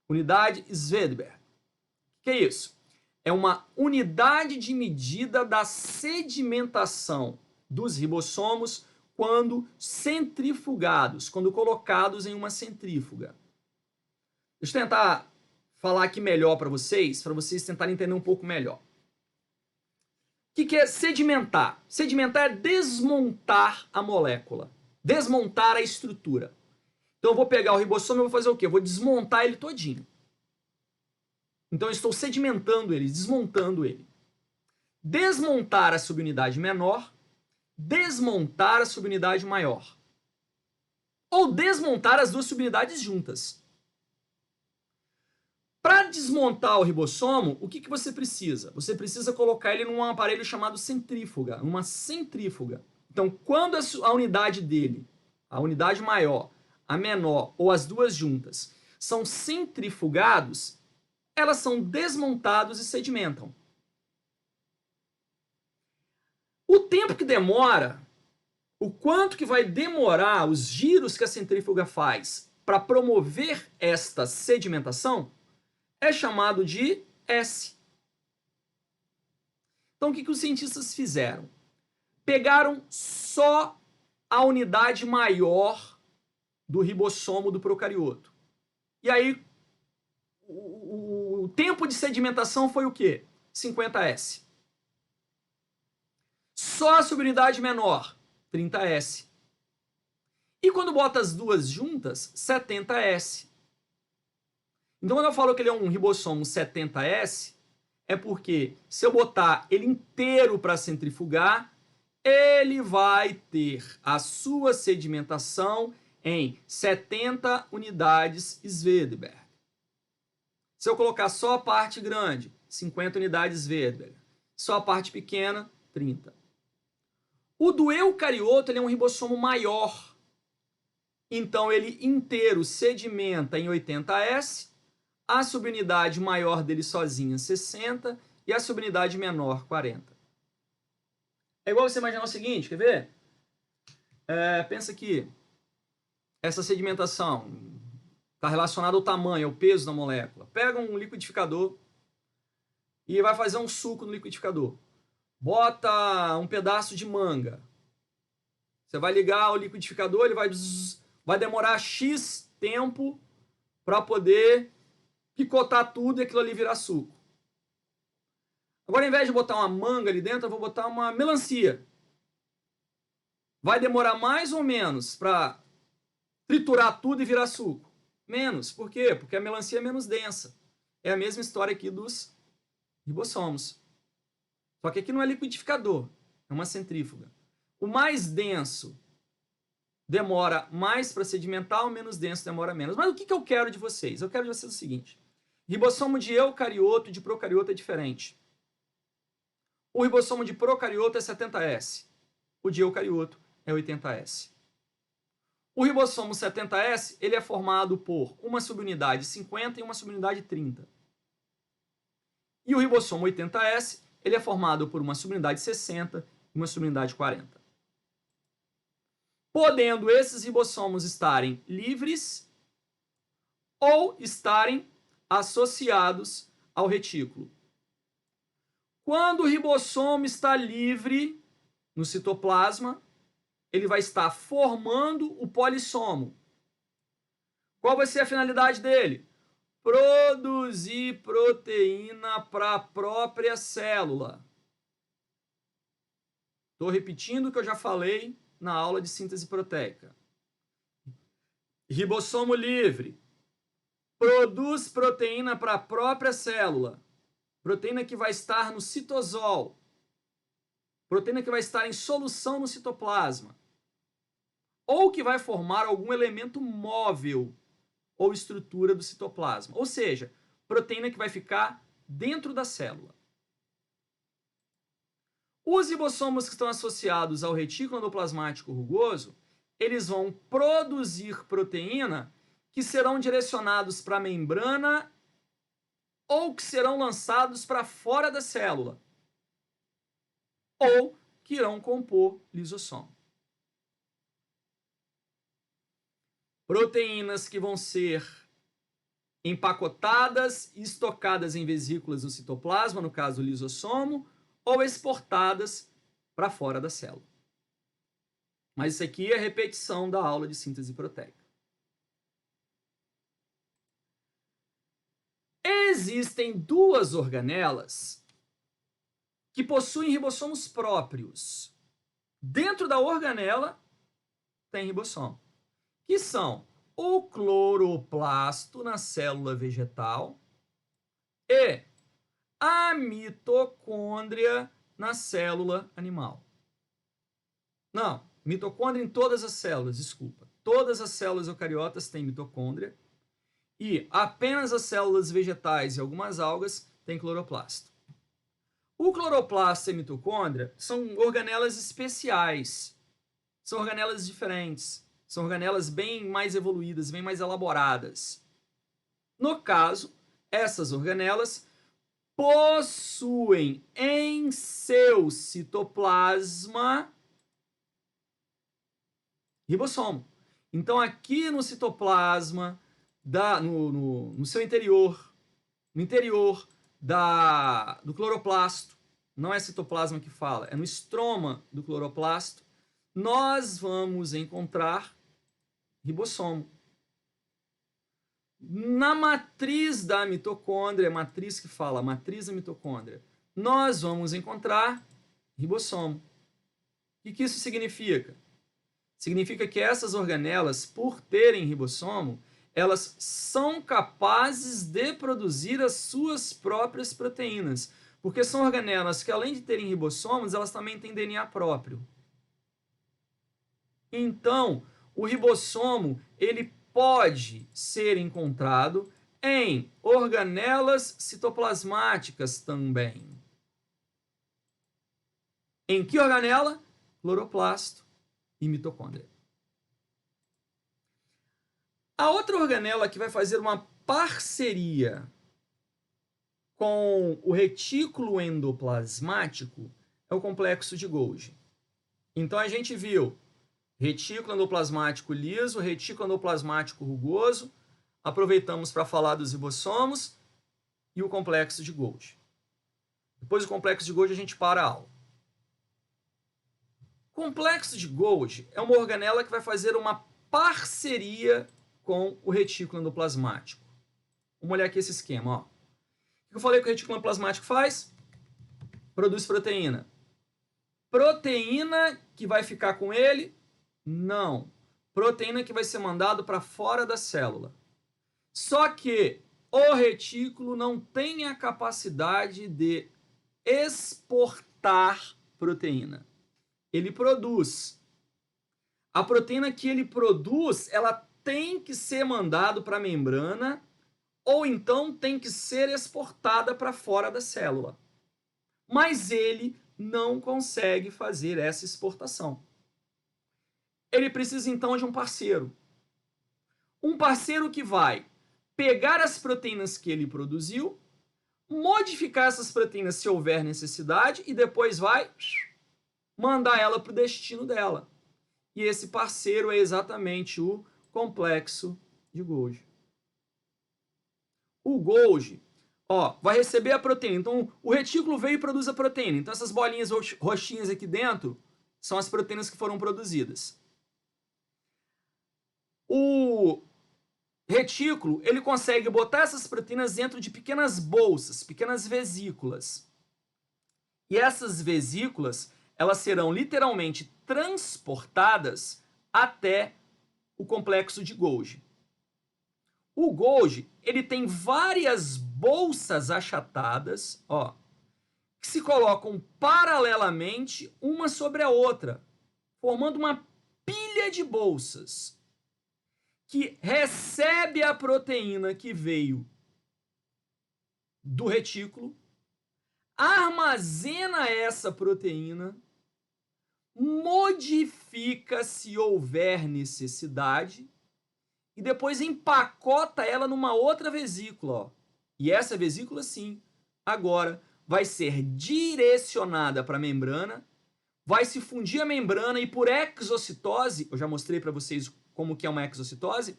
Unidade Svedberg. O que é isso? É uma unidade de medida da sedimentação dos ribossomos quando centrifugados, quando colocados em uma centrífuga. Deixa eu tentar falar aqui melhor para vocês tentarem entender um pouco melhor. O que é sedimentar? Sedimentar é desmontar a molécula, desmontar a estrutura. Então eu vou pegar o ribossomo e vou fazer o quê? Eu vou desmontar ele todinho. Então eu estou sedimentando ele, desmontando ele. Desmontar a subunidade menor, desmontar a subunidade maior. Ou desmontar as duas subunidades juntas. Para desmontar o ribossomo, o que você precisa? Você precisa colocar ele num aparelho chamado centrífuga, uma centrífuga. Então, quando a unidade dele, a unidade maior, a menor ou as duas juntas, são centrifugados, elas são desmontados e sedimentam. O tempo que demora, o quanto que vai demorar os giros que a centrífuga faz para promover esta sedimentação, é chamado de S. Então, o que os cientistas fizeram? Pegaram só a unidade maior do ribossomo do procarioto. E aí, o tempo de sedimentação foi o quê? 50S. Só a subunidade menor, 30S. E quando bota as duas juntas, 70S. Então, quando eu falo que ele é um ribossomo 70S, é porque se eu botar ele inteiro para centrifugar, ele vai ter a sua sedimentação em 70 unidades Svedberg. Se eu colocar só a parte grande, 50 unidades Svedberg. Só a parte pequena, 30. O do eucarioto ele é um ribossomo maior. Então, ele inteiro sedimenta em 80S, a subunidade maior dele sozinha, 60, e a subunidade menor, 40. É igual você imaginar o seguinte, quer ver? Pensa aqui, essa sedimentação está relacionada ao tamanho, ao peso da molécula. Pega um liquidificador e vai fazer um suco no liquidificador. Bota um pedaço de manga. Você vai ligar o liquidificador, ele vai demorar X tempo para poder picotar tudo e aquilo ali virar suco. Agora, ao invés de botar uma manga ali dentro, eu vou botar uma melancia. Vai demorar mais ou menos para triturar tudo e virar suco? Menos. Por quê? Porque a melancia é menos densa. É a mesma história aqui dos ribossomos. Só que aqui não é liquidificador, é uma centrífuga. O mais denso demora mais para sedimentar, o menos denso demora menos. Mas o que eu quero de vocês? Eu quero de vocês o seguinte. Ribossomo de eucarioto e de procarioto é diferente. O ribossomo de procarioto é 70S. O de eucarioto é 80S. O ribossomo 70S ele é formado por uma subunidade 50 e uma subunidade 30. E o ribossomo 80S ele é formado por uma subunidade 60 e uma subunidade 40. Podendo esses ribossomos estarem livres ou estarem associados ao retículo. Quando o ribossomo está livre no citoplasma, ele vai estar formando o polissomo. Qual vai ser a finalidade dele? Produzir proteína para a própria célula. Estou repetindo o que eu já falei na aula de síntese proteica. Ribossomo livre produz proteína para a própria célula. Proteína que vai estar no citosol. Proteína que vai estar em solução no citoplasma. Ou que vai formar algum elemento móvel ou estrutura do citoplasma. Ou seja, proteína que vai ficar dentro da célula. Os ribossomos que estão associados ao retículo endoplasmático rugoso, eles vão produzir proteína que serão direcionados para a membrana ou que serão lançados para fora da célula, ou que irão compor lisossomo. Proteínas que vão ser empacotadas e estocadas em vesículas do citoplasma, no caso o lisossomo, ou exportadas para fora da célula. Mas isso aqui é repetição da aula de síntese proteica. Existem duas organelas que possuem ribossomos próprios. Dentro da organela tem ribossomo, que são o cloroplasto na célula vegetal e a mitocôndria na célula animal. Não, mitocôndria em todas as células, desculpa. Todas as células eucariotas têm mitocôndria e apenas as células vegetais e algumas algas têm cloroplasto. O cloroplasto e a mitocôndria são organelas especiais, são organelas diferentes, são organelas bem mais evoluídas, bem mais elaboradas. No caso, essas organelas possuem em seu citoplasma ribossomo. Então, aqui no citoplasma, no seu interior, no interior do cloroplasto, não é citoplasma que fala, é no estroma do cloroplasto, nós vamos encontrar ribossomo. Na matriz da mitocôndria, matriz que fala, matriz da mitocôndria, nós vamos encontrar ribossomo. O que isso significa? Significa que essas organelas, por terem ribossomo, elas são capazes de produzir as suas próprias proteínas, porque são organelas que, além de terem ribossomos, elas também têm DNA próprio. Então, o ribossomo, ele pode ser encontrado em organelas citoplasmáticas também. Em que organela? Cloroplasto e mitocôndria. A outra organela que vai fazer uma parceria com o retículo endoplasmático é o complexo de Golgi. Então a gente viu retículo endoplasmático liso, retículo endoplasmático rugoso, aproveitamos para falar dos ribossomos e o complexo de Golgi. Depois do complexo de Golgi a gente para a aula. O complexo de Golgi é uma organela que vai fazer uma parceria com o retículo endoplasmático. Vamos olhar aqui esse esquema. Ó. O que eu falei que o retículo endoplasmático faz? Produz proteína. Proteína que vai ficar com ele? Não. Proteína que vai ser mandado para fora da célula. Só que o retículo não tem a capacidade de exportar proteína. Ele produz. A proteína que ele produz, ela tem que ser mandada para a membrana ou então tem que ser exportada para fora da célula. Mas ele não consegue fazer essa exportação. ele precisa então de um parceiro. Um parceiro que vai pegar as proteínas que ele produziu, modificar essas proteínas se houver necessidade e depois vai mandar ela para o destino dela. E esse parceiro é exatamente o complexo de Golgi. O Golgi, vai receber a proteína. Então, o retículo veio e produz a proteína. Então, essas bolinhas roxinhas aqui dentro são as proteínas que foram produzidas. O retículo, ele consegue botar essas proteínas dentro de pequenas bolsas, pequenas vesículas. E essas vesículas, elas serão literalmente transportadas até o complexo de Golgi. O Golgi, ele tem várias bolsas achatadas, que se colocam paralelamente uma sobre a outra, formando uma pilha de bolsas que recebe a proteína que veio do retículo, armazena essa proteína, modifica se houver necessidade e depois empacota ela numa outra vesícula. E essa vesícula, sim, agora vai ser direcionada para a membrana, vai se fundir a membrana e por exocitose, eu já mostrei para vocês como que é uma exocitose,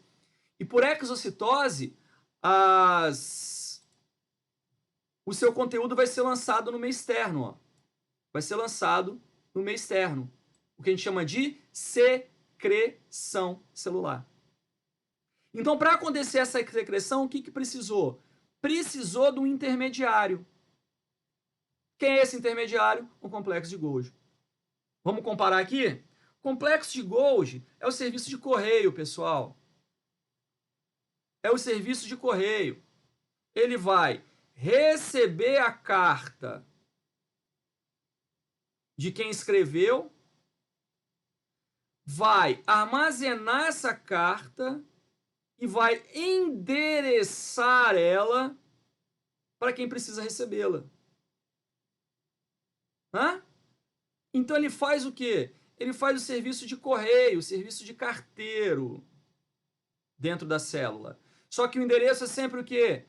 e por exocitose o seu conteúdo vai ser lançado no meio externo. Vai ser lançado no meio externo, o que a gente chama de secreção celular. Então, para acontecer essa secreção, o que precisou? Precisou de um intermediário. Quem é esse intermediário? O complexo de Golgi. Vamos comparar aqui? O complexo de Golgi é o serviço de correio, pessoal. É o serviço de correio. Ele vai receber a carta de quem escreveu, vai armazenar essa carta e vai endereçar ela para quem precisa recebê-la. Então ele faz o quê? Ele faz o serviço de correio, o serviço de carteiro dentro da célula. Só que o endereço é sempre o quê?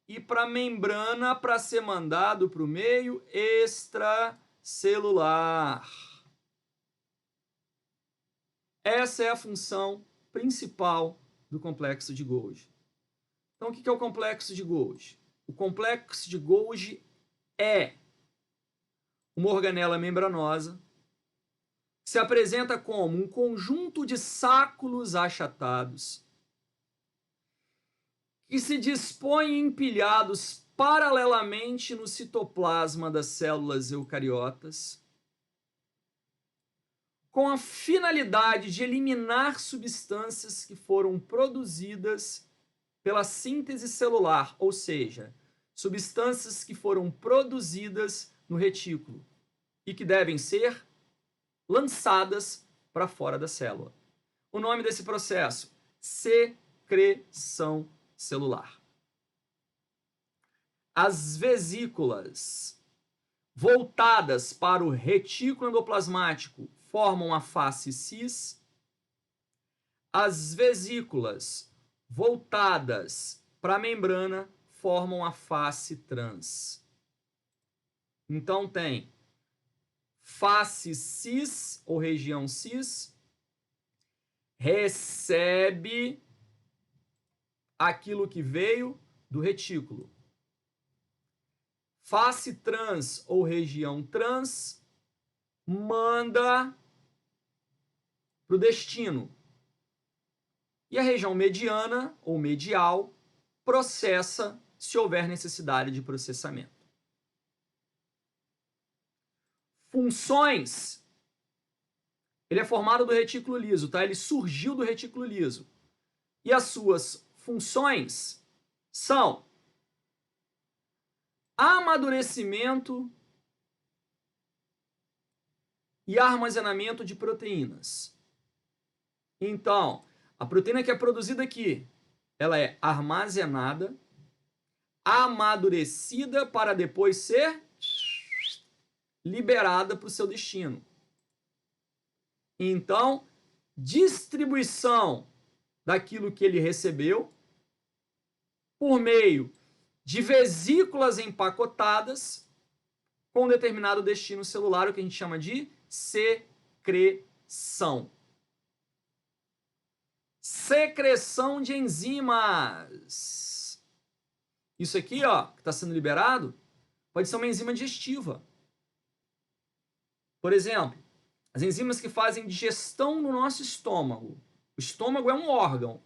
Ir para a membrana para ser mandado para o meio extracelular. Essa é a função principal do complexo de Golgi. Então, o que é o complexo de Golgi? O complexo de Golgi é uma organela membranosa que se apresenta como um conjunto de sáculos achatados que se dispõem empilhados paralelamente no citoplasma das células eucariotas, com a finalidade de eliminar substâncias que foram produzidas pela síntese celular, ou seja, substâncias que foram produzidas no retículo e que devem ser lançadas para fora da célula. O nome desse processo? Secreção celular. As vesículas voltadas para o retículo endoplasmático formam a face cis. As vesículas voltadas para a membrana formam a face trans. Então tem face cis ou região cis, recebe aquilo que veio do retículo. Face trans ou região trans manda para o destino. E a região mediana ou medial processa se houver necessidade de processamento. Funções. Ele é formado do retículo liso, tá? Ele surgiu do retículo liso. E as suas funções são amadurecimento e armazenamento de proteínas. Então, a proteína que é produzida aqui, ela é armazenada, amadurecida para depois ser liberada para o seu destino. Então, distribuição daquilo que ele recebeu por meio de vesículas empacotadas com determinado destino celular, o que a gente chama de secreção. Secreção de enzimas. Isso aqui, ó, que está sendo liberado, pode ser uma enzima digestiva. Por exemplo, as enzimas que fazem digestão no nosso estômago. O estômago é um órgão,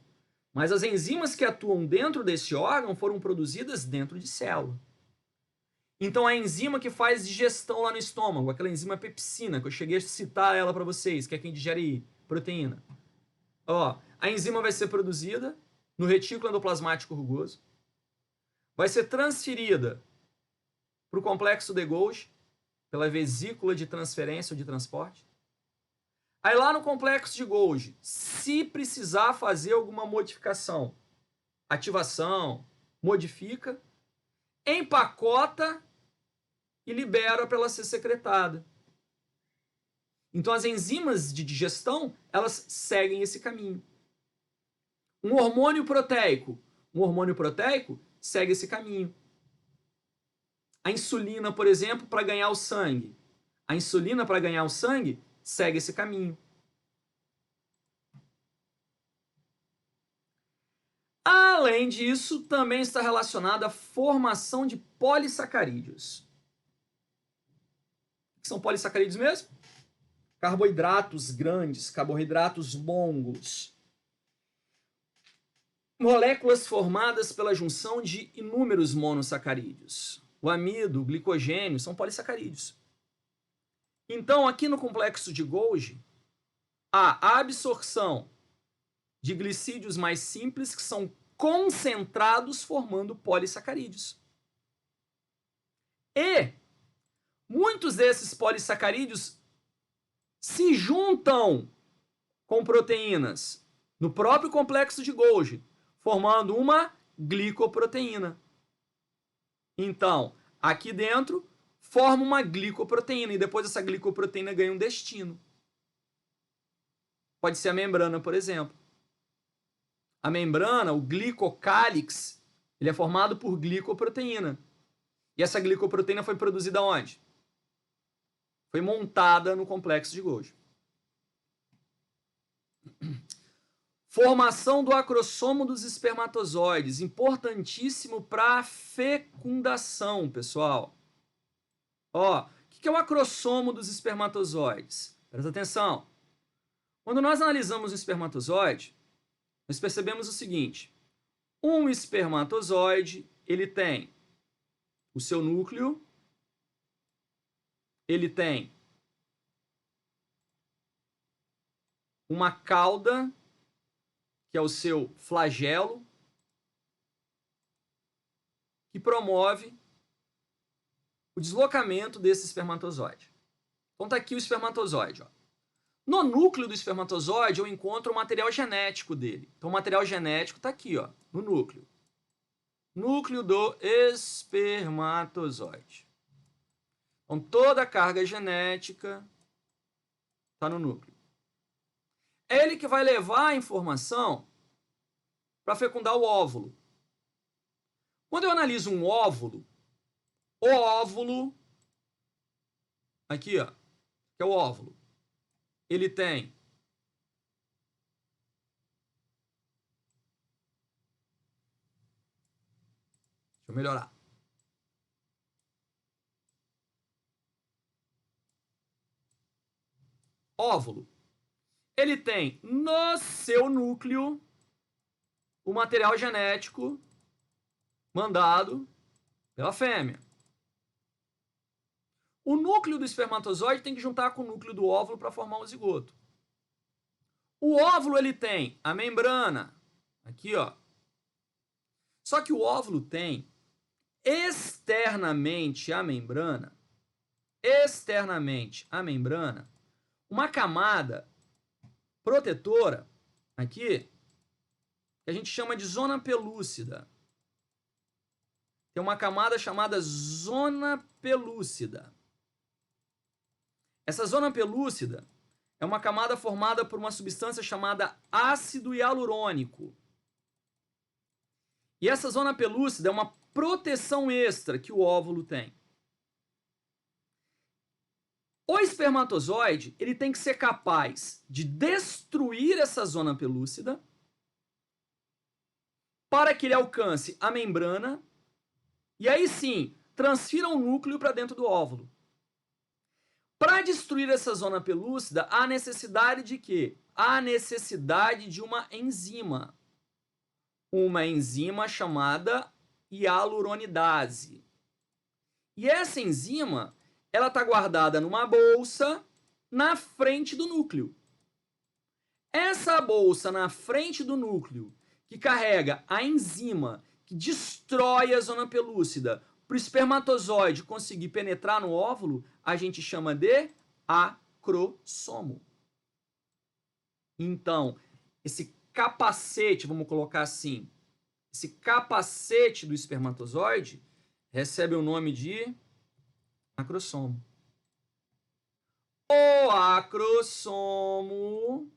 mas as enzimas que atuam dentro desse órgão foram produzidas dentro de célula. Então, a enzima que faz digestão lá no estômago, aquela enzima pepsina, que eu cheguei a citar ela para vocês, que é quem digere proteína. Ó, a enzima vai ser produzida no retículo endoplasmático rugoso, vai ser transferida para o complexo de Golgi, pela vesícula de transferência ou de transporte. Aí lá no complexo de Golgi, se precisar fazer alguma modificação, ativação, modifica, empacota e libera para ela ser secretada. Então as enzimas de digestão, elas seguem esse caminho. Um hormônio proteico segue esse caminho. A insulina, por exemplo, para ganhar o sangue. A insulina para ganhar o sangue segue esse caminho. Além disso, também está relacionada à formação de polissacarídeos. O que são polissacarídeos mesmo? Carboidratos grandes, carboidratos longos. Moléculas formadas pela junção de inúmeros monossacarídeos. O amido, o glicogênio, são polissacarídeos. Então, aqui no complexo de Golgi, há a absorção de glicídios mais simples que são concentrados formando polissacarídeos. E muitos desses polissacarídeos se juntam com proteínas no próprio complexo de Golgi, formando uma glicoproteína. Então, aqui dentro, forma uma glicoproteína e depois essa glicoproteína ganha um destino. Pode ser a membrana, por exemplo. A membrana, o glicocálix, ele é formado por glicoproteína. E essa glicoproteína foi produzida onde? Foi montada no complexo de Golgi. Formação do acrossomo dos espermatozoides, importantíssimo para a fecundação, pessoal. Ó, o que é o acrossomo dos espermatozoides? Presta atenção. Quando nós analisamos o espermatozoide, nós percebemos o seguinte: um espermatozoide, ele tem o seu núcleo, ele tem uma cauda, que é o seu flagelo, que promove o deslocamento desse espermatozoide. Então está aqui o espermatozoide. Ó. No núcleo do espermatozoide eu encontro o material genético dele. Então o material genético está aqui, ó, no núcleo. Núcleo do espermatozoide. Então toda a carga genética está no núcleo. É ele que vai levar a informação para fecundar o óvulo. Quando eu analiso um óvulo, o óvulo, aqui ó, que é o óvulo, ele tem deixa eu melhorar. Óvulo. Ele tem no seu núcleo o material genético mandado pela fêmea. O núcleo do espermatozoide tem que juntar com o núcleo do óvulo para formar um zigoto. O óvulo ele tem a membrana, aqui ó. Só que o óvulo tem externamente à membrana, uma camada protetora, aqui, que a gente chama de zona pelúcida. Tem uma camada chamada zona pelúcida. Essa zona pelúcida, é uma camada formada por uma substância chamada ácido hialurônico. E essa zona pelúcida é uma proteção extra que o óvulo tem. O espermatozoide, ele tem que ser capaz de destruir essa zona pelúcida para que ele alcance a membrana e aí sim transfira o núcleo para dentro do óvulo. Para destruir essa zona pelúcida, há necessidade de quê? Há necessidade de uma enzima. Uma enzima chamada hialuronidase. E essa enzima, ela está guardada numa bolsa na frente do núcleo. Essa bolsa na frente do núcleo, que carrega a enzima que destrói a zona pelúcida, para o espermatozoide conseguir penetrar no óvulo, a gente chama de acrossomo. Então, esse capacete, vamos colocar assim, esse capacete do espermatozoide recebe o nome de acrossomo. O acrossomo,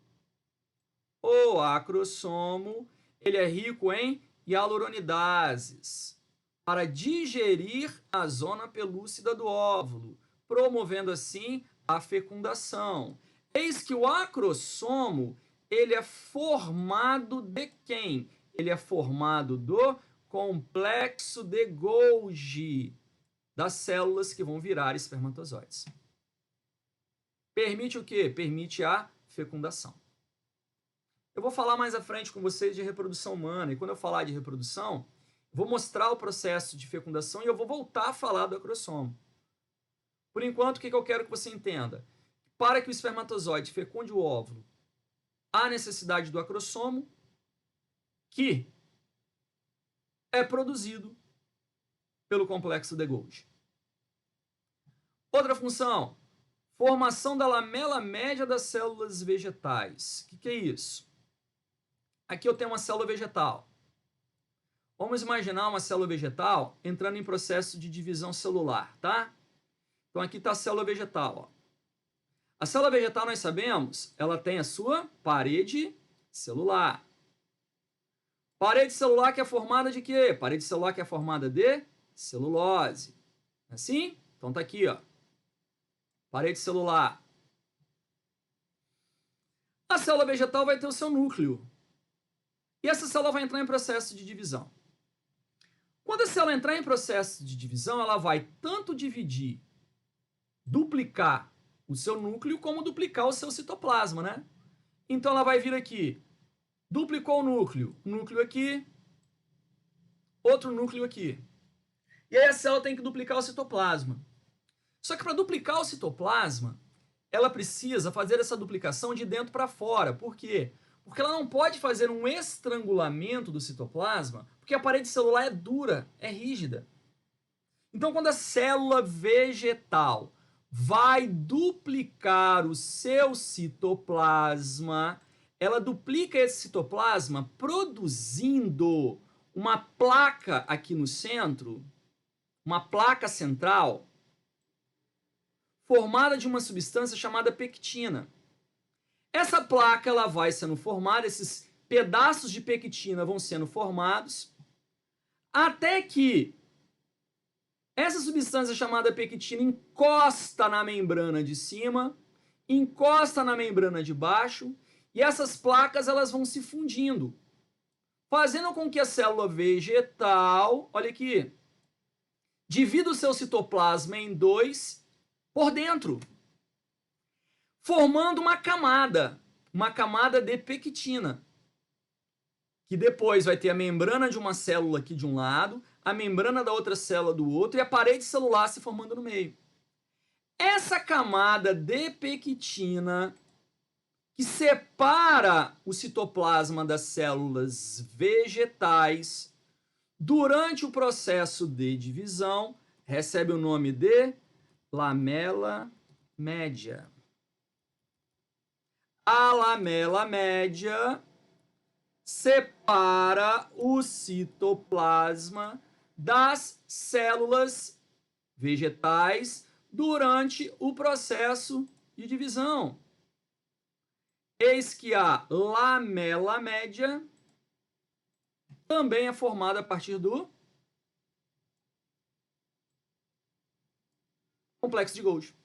ele é rico em hialuronidases para digerir a zona pelúcida do óvulo, promovendo assim a fecundação. Eis que o acrossomo, ele é formado de quem? Ele é formado do complexo de Golgi, das células que vão virar espermatozoides. Permite o quê? Permite a fecundação. Eu vou falar mais à frente com vocês de reprodução humana, e quando eu falar de reprodução, vou mostrar o processo de fecundação e eu vou voltar a falar do acrossomo. Por enquanto, o que eu quero que você entenda? Para que o espermatozoide fecunde o óvulo, há necessidade do acrossomo, que é produzido pelo complexo de Golgi. Outra função, formação da lamela média das células vegetais. O que é isso? Aqui eu tenho uma célula vegetal. Vamos imaginar uma célula vegetal entrando em processo de divisão celular, tá? Então aqui está a célula vegetal. Ó. A célula vegetal, nós sabemos, ela tem a sua parede celular. Parede celular que é formada de quê? Parede celular que é formada de celulose. Assim? Então tá aqui, ó. Parede celular. A célula vegetal vai ter o seu núcleo. E essa célula vai entrar em processo de divisão. Quando a célula entrar em processo de divisão, ela vai tanto dividir, duplicar o seu núcleo, como duplicar o seu citoplasma, né? Então ela vai vir aqui, duplicou o núcleo aqui, outro núcleo aqui. E aí a célula tem que duplicar o citoplasma. Só que para duplicar o citoplasma, ela precisa fazer essa duplicação de dentro para fora. Por quê? Porque ela não pode fazer um estrangulamento do citoplasma, porque a parede celular é dura, é rígida. Então, quando a célula vegetal vai duplicar o seu citoplasma, ela duplica esse citoplasma produzindo uma placa aqui no centro, uma placa central, formada de uma substância chamada pectina. Essa placa ela vai sendo formada, esses pedaços de pectina vão sendo formados, até que essa substância chamada pectina encosta na membrana de cima, encosta na membrana de baixo, e essas placas elas vão se fundindo, fazendo com que a célula vegetal, olha aqui, divida o seu citoplasma em dois por dentro, formando uma camada de pectina, que depois vai ter a membrana de uma célula aqui de um lado, a membrana da outra célula do outro e a parede celular se formando no meio. Essa camada de pectina que separa o citoplasma das células vegetais durante o processo de divisão recebe o nome de lamela média. A lamela média separa o citoplasma das células vegetais durante o processo de divisão. Eis que a lamela média também é formada a partir do complexo de Golgi.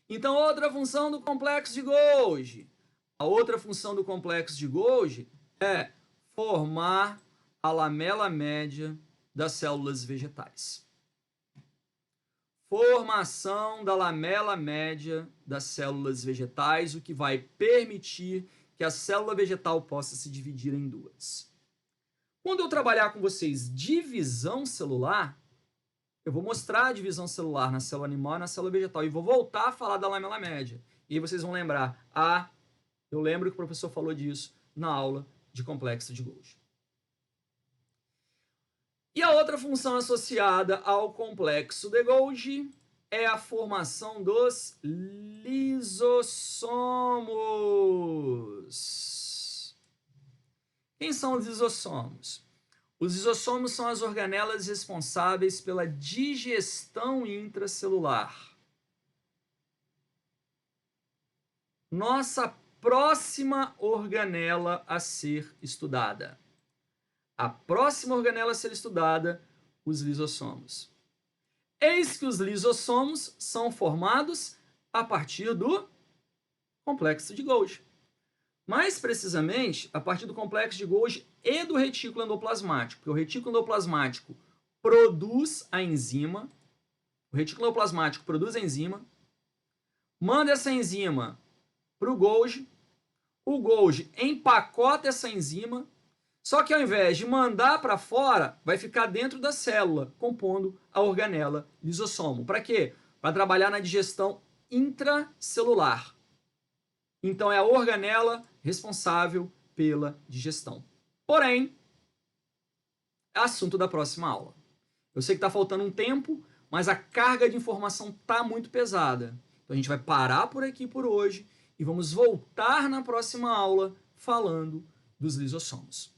Então, outra função do complexo de Golgi. A outra função do complexo de Golgi é formar a lamela média das células vegetais. Formação da lamela média das células vegetais, o que vai permitir que a célula vegetal possa se dividir em duas. Quando eu trabalhar com vocês divisão celular, eu vou mostrar a divisão celular na célula animal e na célula vegetal e vou voltar a falar da lamela média. E aí vocês vão lembrar, eu lembro que o professor falou disso na aula de complexo de Golgi. E a outra função associada ao complexo de Golgi é a formação dos lisossomos. Quem são os lisossomos? Os lisossomos são as organelas responsáveis pela digestão intracelular. Nossa próxima organela a ser estudada. A próxima organela a ser estudada, os lisossomos. Eis que os lisossomos são formados a partir do complexo de Golgi. Mais precisamente, a partir do complexo de Golgi e do retículo endoplasmático, porque o retículo endoplasmático produz a enzima, manda essa enzima para o Golgi empacota essa enzima, só que ao invés de mandar para fora, vai ficar dentro da célula, compondo a organela lisossomo. Para quê? Para trabalhar na digestão intracelular. Então, é a organela responsável pela digestão. Porém, é assunto da próxima aula. Eu sei que está faltando um tempo, mas a carga de informação está muito pesada. Então, a gente vai parar por aqui por hoje e vamos voltar na próxima aula falando dos lisossomos.